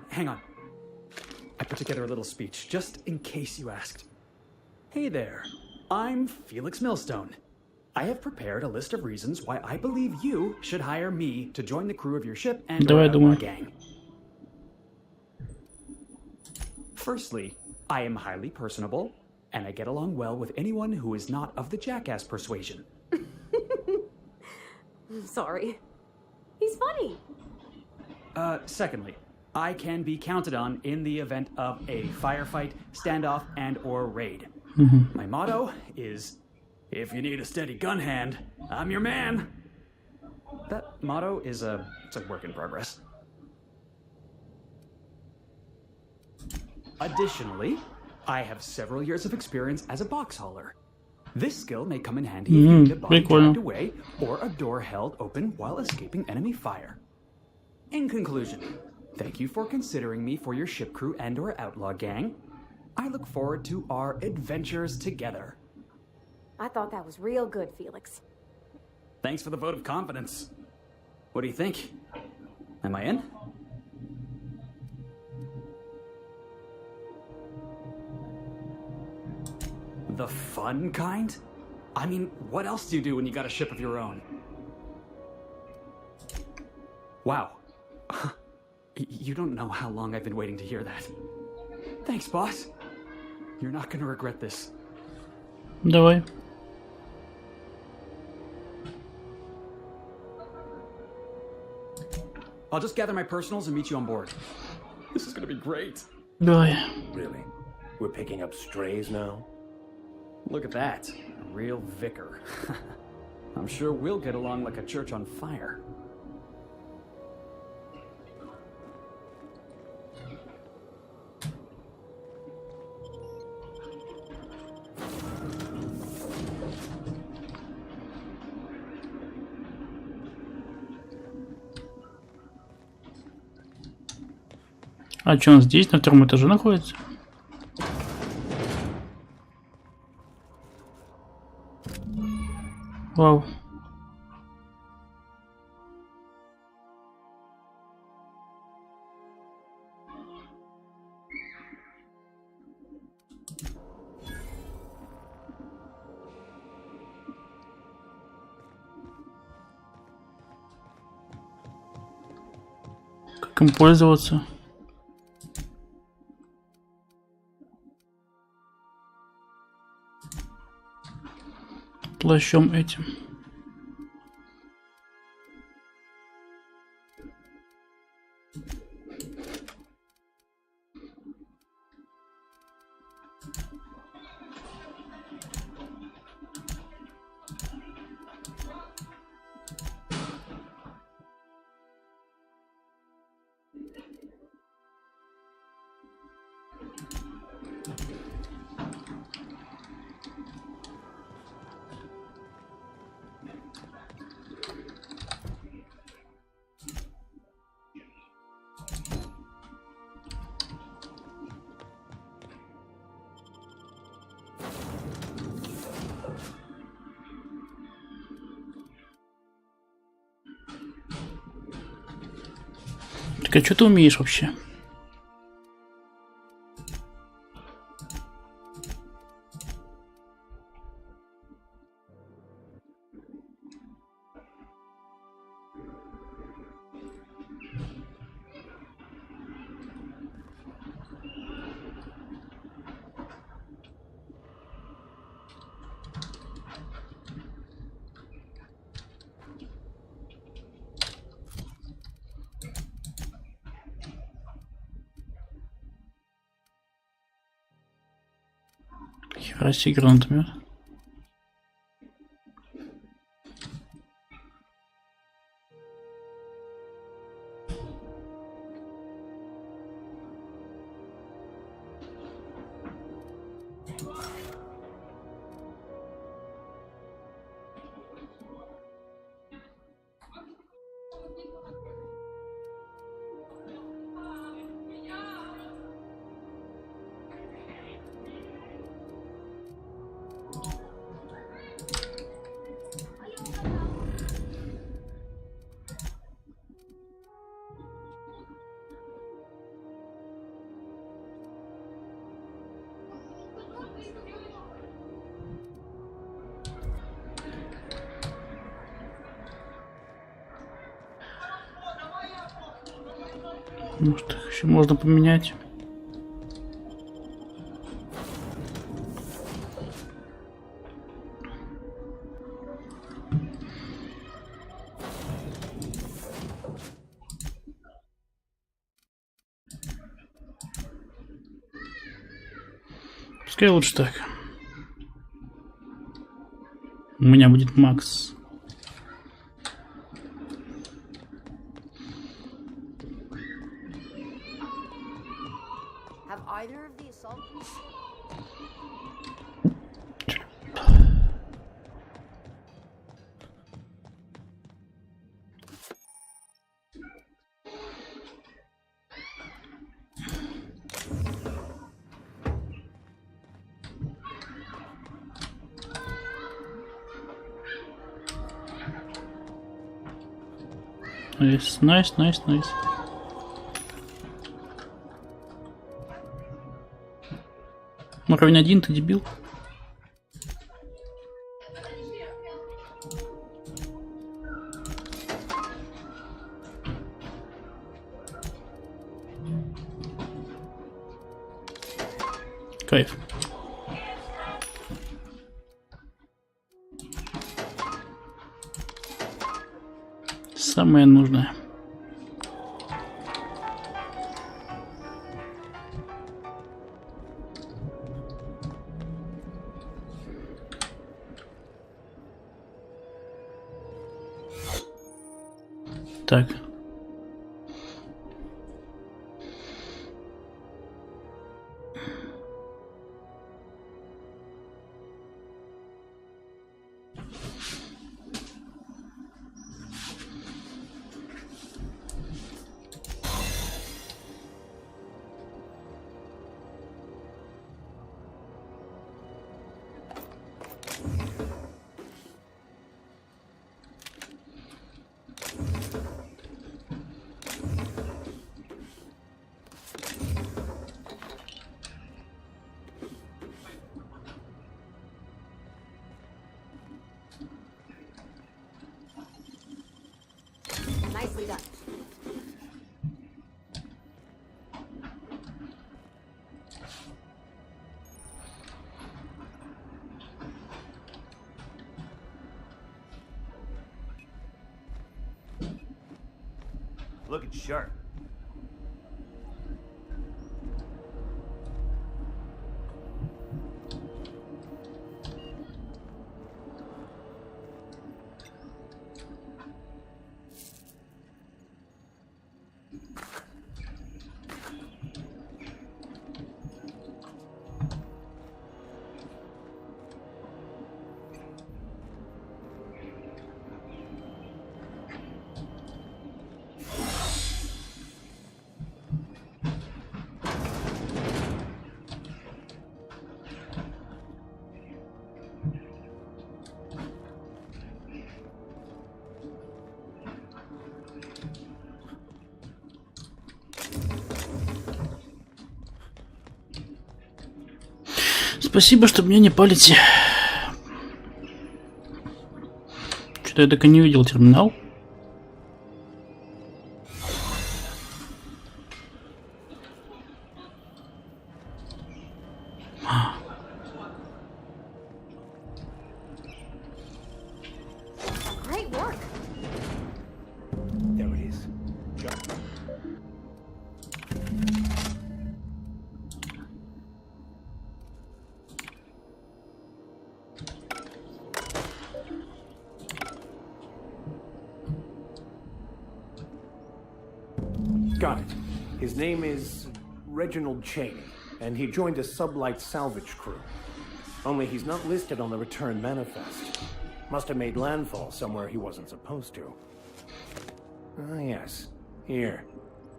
I put together a little speech, just in case you asked. Hey there. I'm Felix Millstone. I have prepared a list of reasons why I believe you should hire me to join the crew of your ship and our gang. Firstly, I am highly personable, and I get along well with anyone who is not of the jackass persuasion. Sorry. He's funny. Secondly, I can be counted on in the event of a firefight, standoff, and/or raid. My motto is, if you need a steady gun hand, I'm your man. That motto is it's a work in progress. Additionally, I have several years of experience as a box hauler. This skill may come in handy if you need a body dragged away or a door held open while escaping enemy fire. In conclusion, thank you for considering me for your ship crew and/or outlaw gang. I look forward to our adventures together. I thought that was real good, Felix. Thanks for the vote of confidence. What do you think? Am I in? The fun kind? I mean, what else do you do when you got a ship of your own? Wow. You don't know how long I've been waiting to hear that. Thanks, boss. You're not gonna regret this. Давай. I'll just gather my personals and meet you on board. This is gonna be great. Давай. Really? We're picking up strays now? Look at that. A real vicar. I'm sure we'll get along like a church on fire. А что, он здесь, на втором этаже находится? Вау. Как им пользоваться? Плащом этим. Так а что ты умеешь вообще? Хера себе гранатомет. Может, их еще можно поменять. Пускай лучше так. У меня будет Макс. Найс. Уровень 1, ты дебил. Кайф. Самое нужное. Так. Nicely done. Looking sharp. Спасибо, что меня не палите. Что-то я так и не видел терминал. Great work. There it is. Got it. His name is Reginald Cheney, and he joined a sublight salvage crew. Only he's not listed on the return manifest. Must have made landfall somewhere he wasn't supposed to. Ah, yes. Here.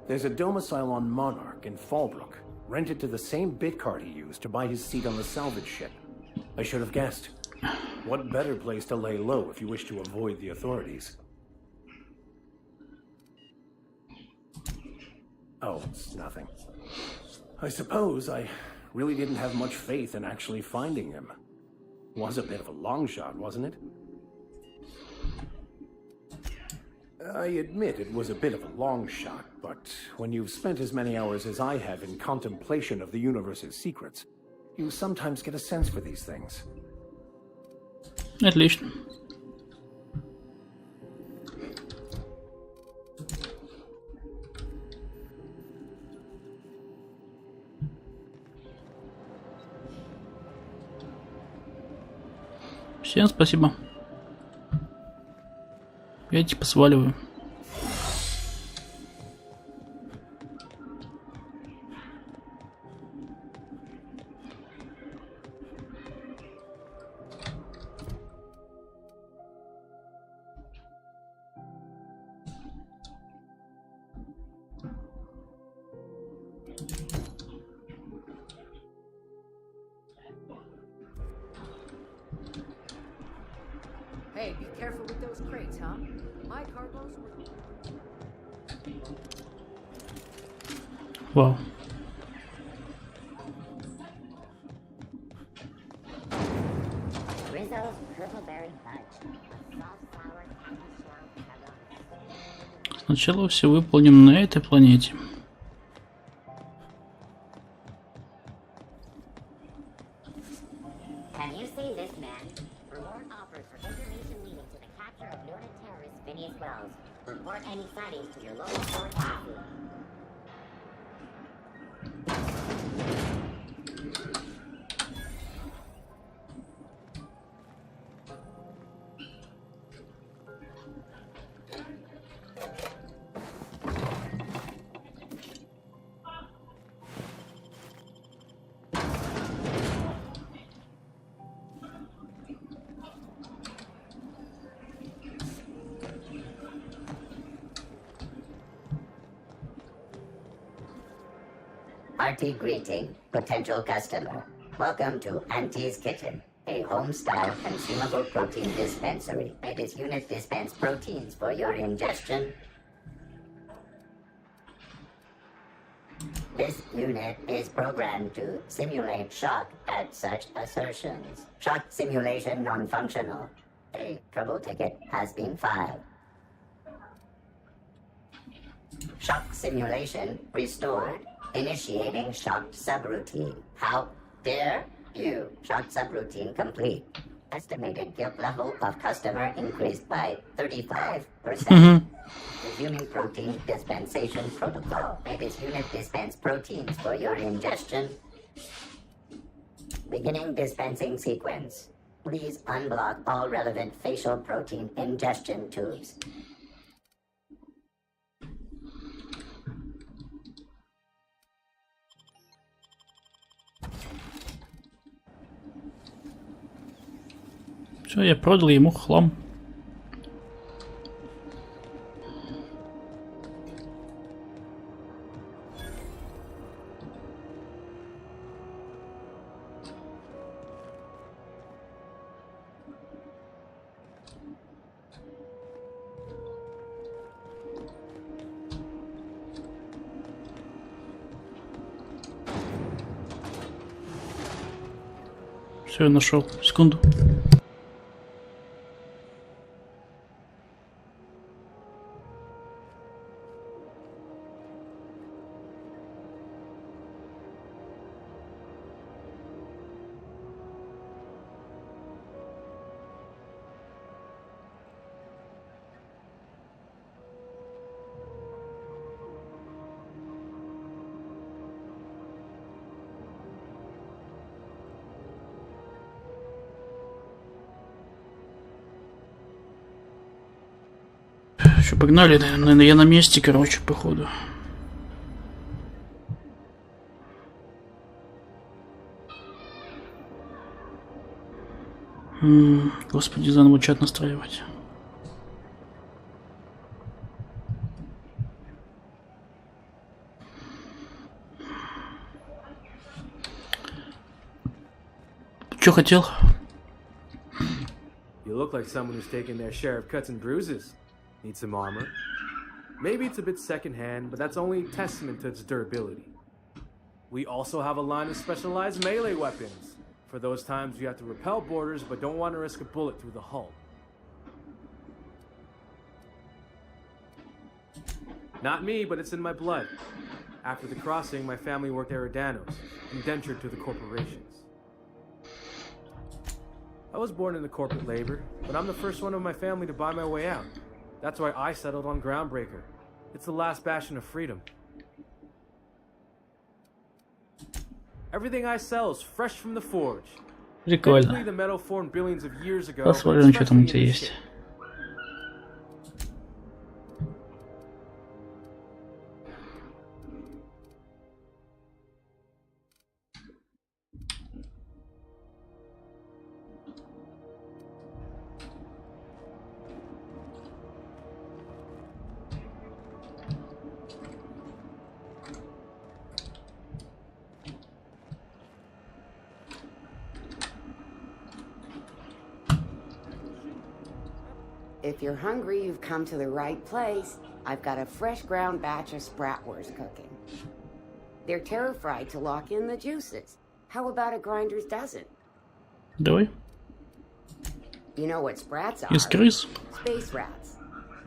There's a domicile on Monarch in Fallbrook, rented to the same bit card he used to buy his seat on the salvage ship. I should have guessed. What better place to lay low if you wish to avoid the authorities? Oh, it's nothing. I suppose I really didn't have much faith in actually finding him. Was a bit of a long shot, wasn't it? I admit it was a bit of a long shot, but when you've spent as many hours as I have in contemplation of the universe's secrets, you sometimes get a sense for these things. Отлично. Всем спасибо. Я типа сваливаю. Hey, be careful with those crates, huh? My cargoes were... Вау. Rizzo's purple berry fudge. Soft sour candy shell. Сначала все выполним на этой планете. Have you seen this man? Reward offers for information leading to the capture of noted terrorist Phineas Wells. Report any sightings to your local port office. Hearty greeting, potential customer. Welcome to Auntie's Kitchen, a home-style consumable protein dispensary. May this unit dispense proteins for your ingestion. This unit is programmed to simulate shock at such assertions. Shock simulation non-functional. A trouble ticket has been filed. Shock simulation restored. Initiating shock subroutine. How dare you? Shock subroutine complete. Estimated guilt level of customer increased by 35%. unique protein dispensation protocol. It is unit dispense proteins for your ingestion. Beginning dispensing sequence. Please unblock all relevant facial protein ingestion tubes. Все, я продал ему хлам. Все, я нашел. Секунду. Что, погнали, наверное, я на месте, короче, походу. Господи, заново чат настраивать. Чё хотел? You look like someone who's taken their share of cuts and bruises. Need some armor? Maybe it's a bit secondhand, but that's only testament to its durability. We also have a line of specialized melee weapons, for those times you have to repel boarders but don't want to risk a bullet through the hull. Not me, but it's in my blood. After the crossing, my family worked Eridanos, indentured to the corporations. I was born into corporate labor, but I'm the first one of my family to buy my way out. That's why I settled on Groundbreaker. It's the last bastion of freedom. Everything I sell is fresh from the forge. Прикольно. The metal formed billions of years ago. Посмотрим, что там у тебя есть. If you're hungry, you've come to the right place. I've got a fresh ground batch of spratwurst cooking. They're terrified to lock in the juices. How about a grinder's dozen? Давай. You know what sprats are? Из крыс. Space rats.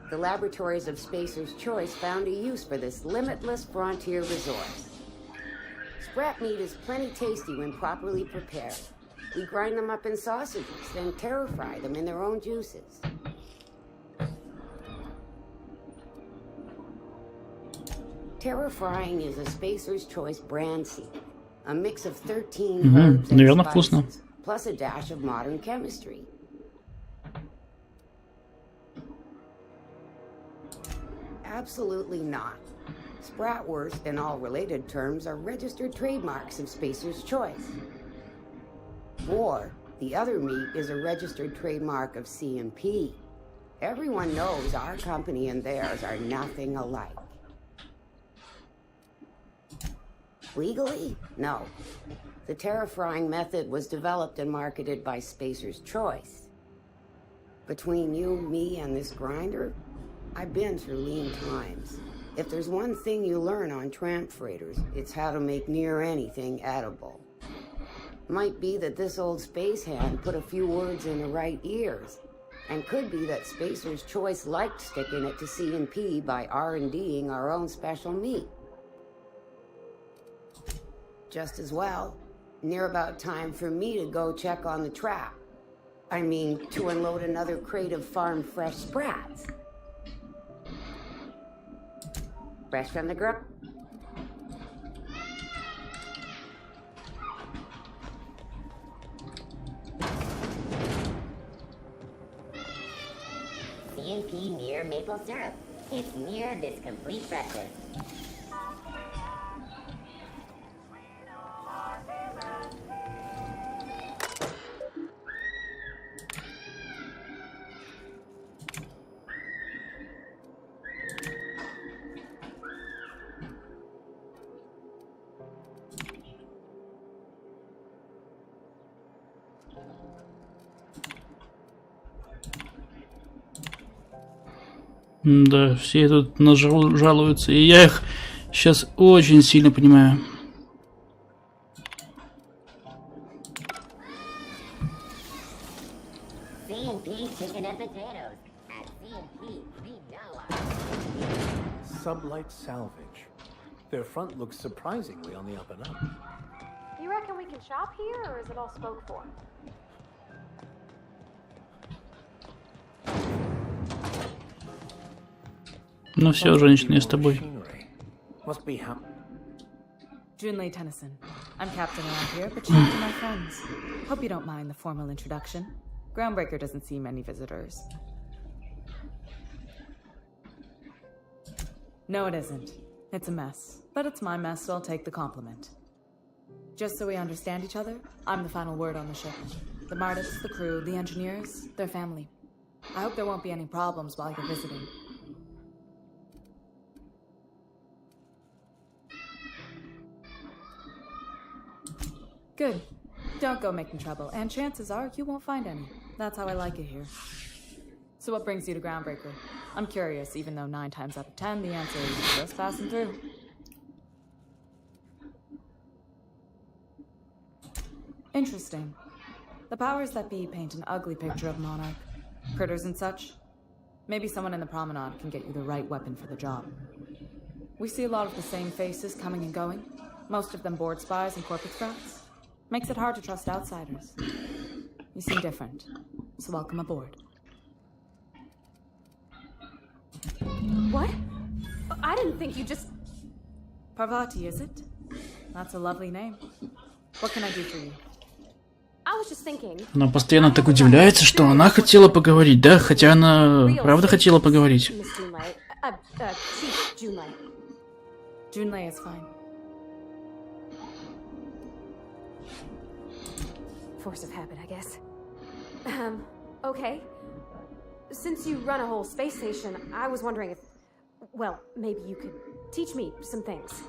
The laboratories of Spacer's Choice found a use for this limitless frontier resource. Sprat meat is plenty tasty when properly prepared. We grind them up in sausages, then terror fry them in their own juices. Terror frying is a Spacer's Choice brand secret. A mix of 13 herbs and Наверное, spices, вкусно. plus a dash of modern chemistry. Absolutely not. Spratwurst and all related terms are registered trademarks of Spacer's Choice. Or, the other meat is a registered trademark of C&P. Everyone knows our company and theirs are nothing alike. Legally? No. The terror frying method was developed and marketed by Spacer's Choice. Between you, me, and this grinder, I've been through lean times. If there's one thing you learn on tramp freighters, it's how to make near anything edible. Might be that this old space hand put a few words in the right ears, and could be that Spacer's Choice liked sticking it to C&P by R&Ding our own special meat. Just as well, near about time for me to go check on the trap. I mean, to unload another crate of farm-fresh sprats. Fresh from the grub. C&P near maple syrup. It's near this complete breakfast. Да, все тут жалуются, и я их сейчас очень сильно понимаю. Sublight salvage. Their front looks surprisingly on the up and up. You reckon we can shop here, or is it all spoke for? Ну все, женщина, я с тобой. Junlei Tennyson. I'm captain around here, but chief to my friends. Hope you don't mind the formal introduction. Groundbreaker doesn't see many visitors. No, it isn't. It's a mess. But it's my mess, so I'll take the compliment. Just so we understand each other, I'm the final word on the ship. The Martis, the crew, the engineers, their family. I hope there won't be any problems while you're visiting. Good. Don't go making trouble, and chances are you won't find any. That's how I like it here. So what brings you to Groundbreaker? I'm curious, even though 9 times out of 10 the answer is just passing through. Interesting. The powers that be paint an ugly picture of Monarch. Critters and such. Maybe someone in the promenade can get you the right weapon for the job. We see a lot of the same faces coming and going. Most of them board spies and corporate scraps. Makes it hard to trust outsiders. You seem different, so welcome aboard. What? I didn't think you just... Parvati, is it? That's a lovely name. What can I do for you? I was just thinking... Она постоянно так удивляется, что она хотела поговорить, да? Хотя она правда хотела поговорить. Chief Junlei. Junlei is fine. Force of habit, I guess. Okay. Since you run a whole space station, I was wondering if... Well, maybe you could teach me some things.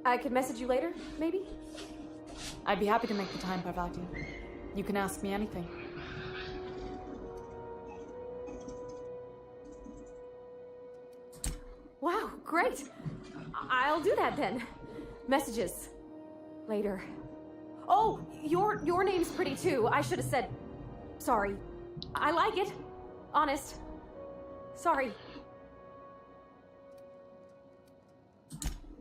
I could message you later, maybe? I'd be happy to make the time, Parvati. You can ask me anything. Wow, great! I'll do that then. Messages. Later. Oh, your name's pretty too. I should have said... Sorry. I like it. Honest. Sorry.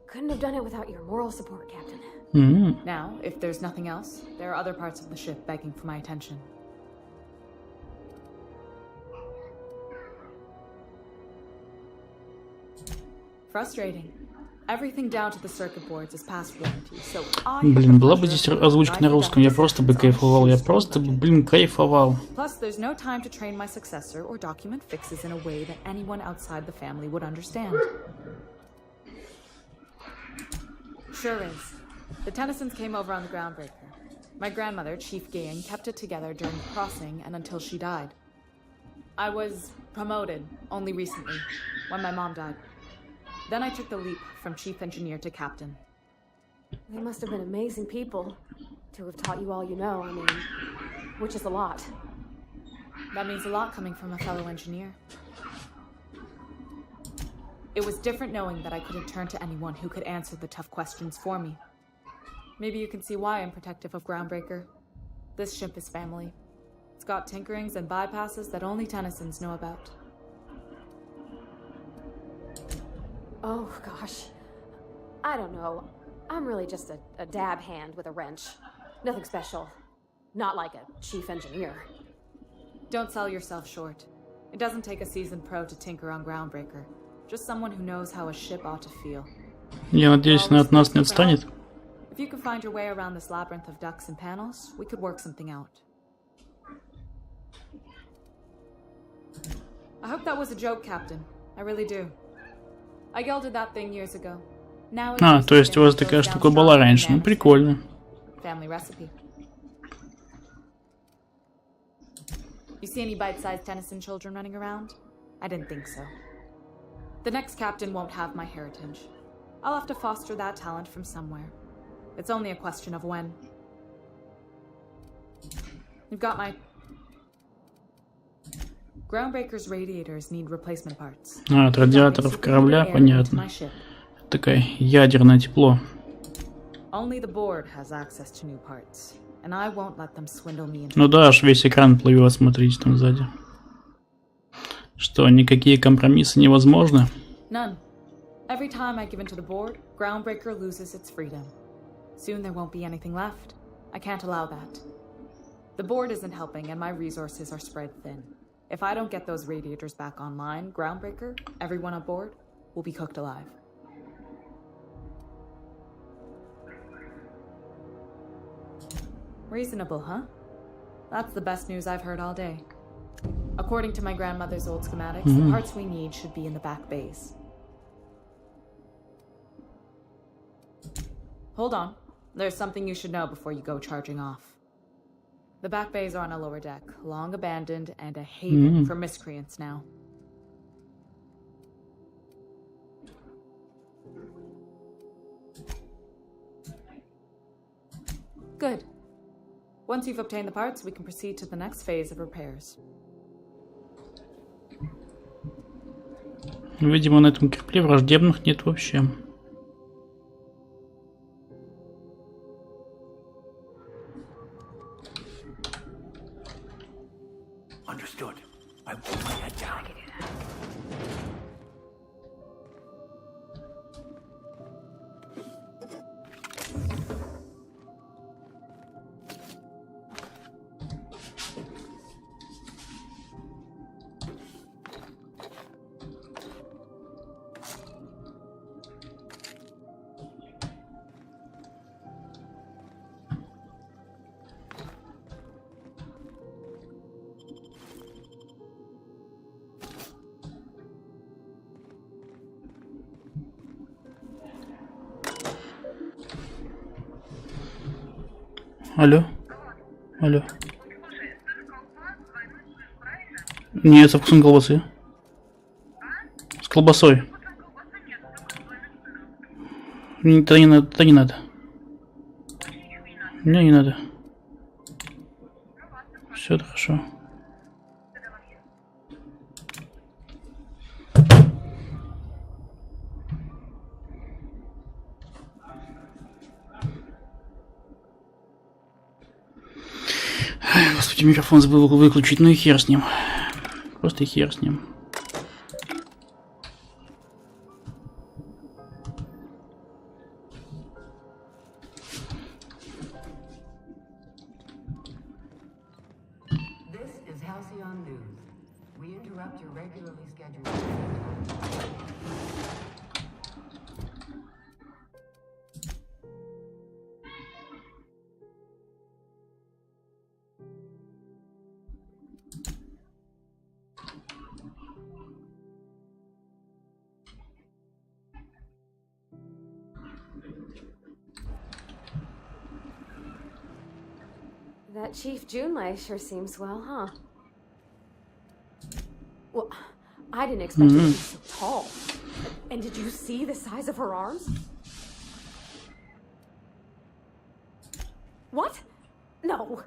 Couldn't have done it without your moral support, Captain. Mm-hmm. Now, if there's nothing else, there are other parts of the ship begging for my attention. Frustrating. Everything down to the circuit boards is past warranty, so Блин, была бы здесь озвучка на русском, я просто бы кайфовал, кайфовал. Plus, there's no time to train my successor or document fixes in a way that anyone outside the family would understand. Sure is. The Tennysons came over on the Groundbreaker. My grandmother, Chief Gayan, kept it together during the crossing and until she died. I was promoted only recently, when my mom died. Then I took the leap from chief engineer to captain. They must have been amazing people to have taught you all you know, I mean, which is a lot. That means a lot coming from a fellow engineer. It was different knowing that I couldn't turn to anyone who could answer the tough questions for me. Maybe you can see why I'm protective of Groundbreaker. This ship is family. It's got tinkerings and bypasses that only Tennysons know about. Oh, gosh. I don't know. I'm really just a dab hand with a wrench. Nothing special. Not like a chief engineer. Don't sell yourself short. It doesn't take a seasoned pro to tinker on Groundbreaker. Just someone who knows how a ship ought to feel. Я надеюсь, она от нас не отстанет. If you could find your way around this labyrinth of ducts and panels, we could work something out. I hope that was a joke, Captain. I really do. I gelded that thing years ago. Now it's то есть у вас такая штука была раньше. Ну, прикольно. Family recipe. You see any bite-sized Tennyson children running around? I didn't think so. The next captain won't have my heritage. I'll have to foster that talent from somewhere. It's only a question of when. You've got my... Groundbreaker's radiators need replacement parts. От радиаторов корабля, понятно. Такое ядерное тепло. Only the board has access to new parts, and I won't let them swindle me into... Ну да, аж весь экран плывет, смотрите там сзади. Что, никакие компромиссы невозможны? None. Every time I give in to the board, Groundbreaker loses its freedom. Soon there won't be anything left. I can't allow that. The board isn't helping, and my resources are spread thin. If I don't get those radiators back online, Groundbreaker, everyone aboard, will be cooked alive. Reasonable, huh? That's the best news I've heard all day. According to my grandmother's old schematics, the parts we need should be in the back bays. Hold on. There's something you should know before you go charging off. The back bays are on a lower deck, long abandoned and a haven for miscreants now. Good. Once you've obtained the parts, we can proceed to the next phase of repairs. Видимо, на этом корабле враждебных нет вообще. Understood. I will put my head down. Алло? Алло? Нет, со вкусом колбасы. С колбасой. Тогда не надо, тогда не надо. Мне не надо. Все хорошо. Господи, микрофон забыл выключить, ну и хер с ним. Просто хер с ним. That Chief Junlei sure seems well, huh? Well, I didn't expect her to be so tall. And did you see the size of her arms? What? No.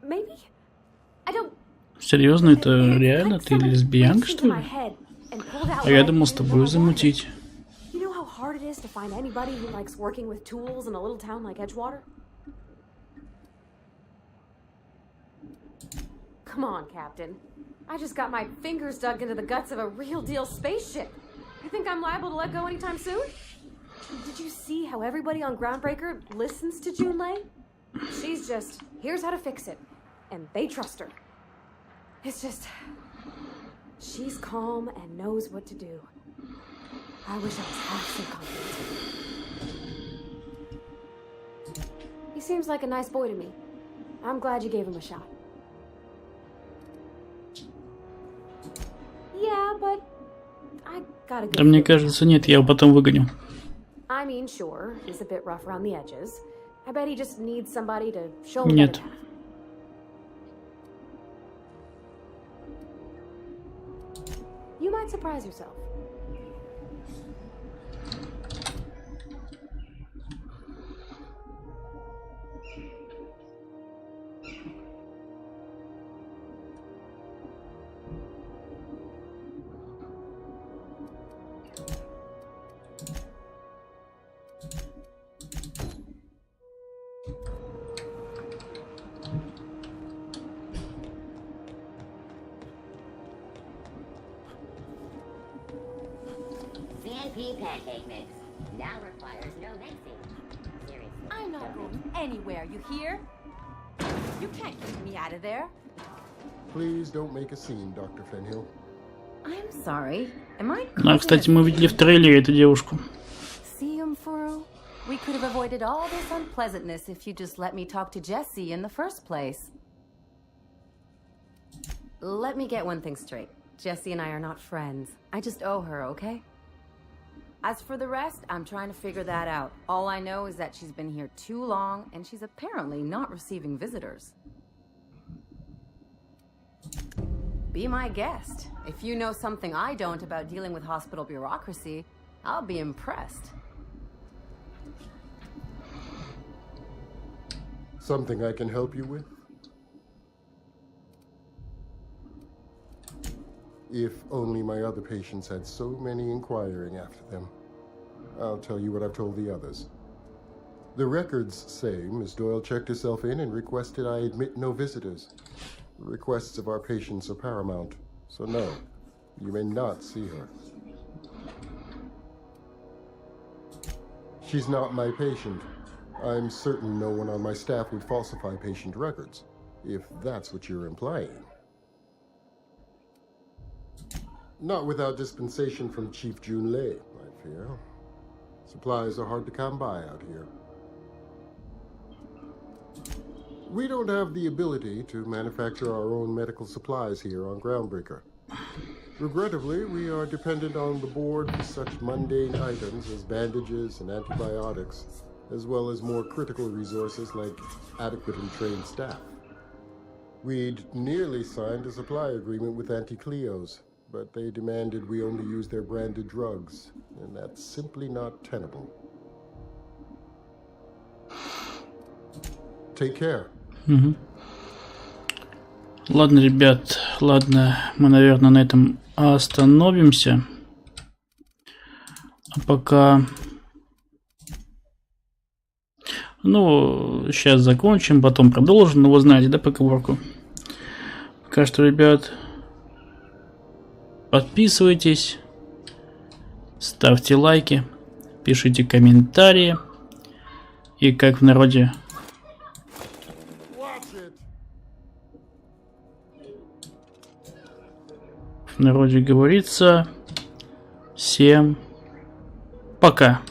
Maybe? I don't... Серьезно, это реально? Ты лесбиянка, что ли? А я думал с тобой замутить. You know how hard it is to find anybody who likes working with tools in a little town like Edgewater? Come on, Captain. I just got my fingers dug into the guts of a real-deal spaceship. You think I'm liable to let go anytime soon? Did you see how everybody on Groundbreaker listens to Junlei? She's just, here's how to fix it. And they trust her. It's just... she's calm and knows what to do. I wish I was half so confident. He seems like a nice boy to me. I'm glad you gave him a shot. Yeah, but I gotta go. Да мне кажется, нет, я его потом выгоню. I mean, sure, he's a bit rough around the edges. I bet he just needs somebody to show him Нет. the path. You might surprise yourself. CNP pancake mix now requires no mixing. Seriously. I'm not going anywhere, you hear? You can't keep me out of there. Please don't make a scene, Dr. Fenhill. I'm sorry. Am I? А, кстати, мы видели в трейлере эту девушку. See him, Furu? We could have avoided all this unpleasantness if you just let me talk to Jessie in the first place. Let me get one thing straight. Jessie and I are not friends. I just owe her, okay? As for the rest, I'm trying to figure that out. All I know is that she's been here too long, and she's apparently not receiving visitors. Be my guest. If you know something I don't about dealing with hospital bureaucracy, I'll be impressed. Something I can help you with? If only my other patients had so many inquiring after them. I'll tell you what I've told the others. The records say Miss Doyle checked herself in and requested I admit no visitors. The requests of our patients are paramount, so no, you may not see her. She's not my patient. I'm certain no one on my staff would falsify patient records, if that's what you're implying. Not without dispensation from Chief Junlei, I fear. Supplies are hard to come by out here. We don't have the ability to manufacture our own medical supplies here on Groundbreaker. Regrettably, we are dependent on the board for such mundane items as bandages and antibiotics, as well as more critical resources like adequately trained staff. We'd nearly signed a supply agreement with Anti-Cleos, but they demanded we only use their branded drugs, and that's simply not tenable. Take care. Угу. Ладно, ребят, ладно, мы, наверное, на этом остановимся. А пока... Ну, сейчас закончим, потом продолжим. Ну, вы знаете, да, поговорку? Пока что, ребят, подписывайтесь, ставьте лайки, пишите комментарии. И как в народе... В народе говорится, всем пока.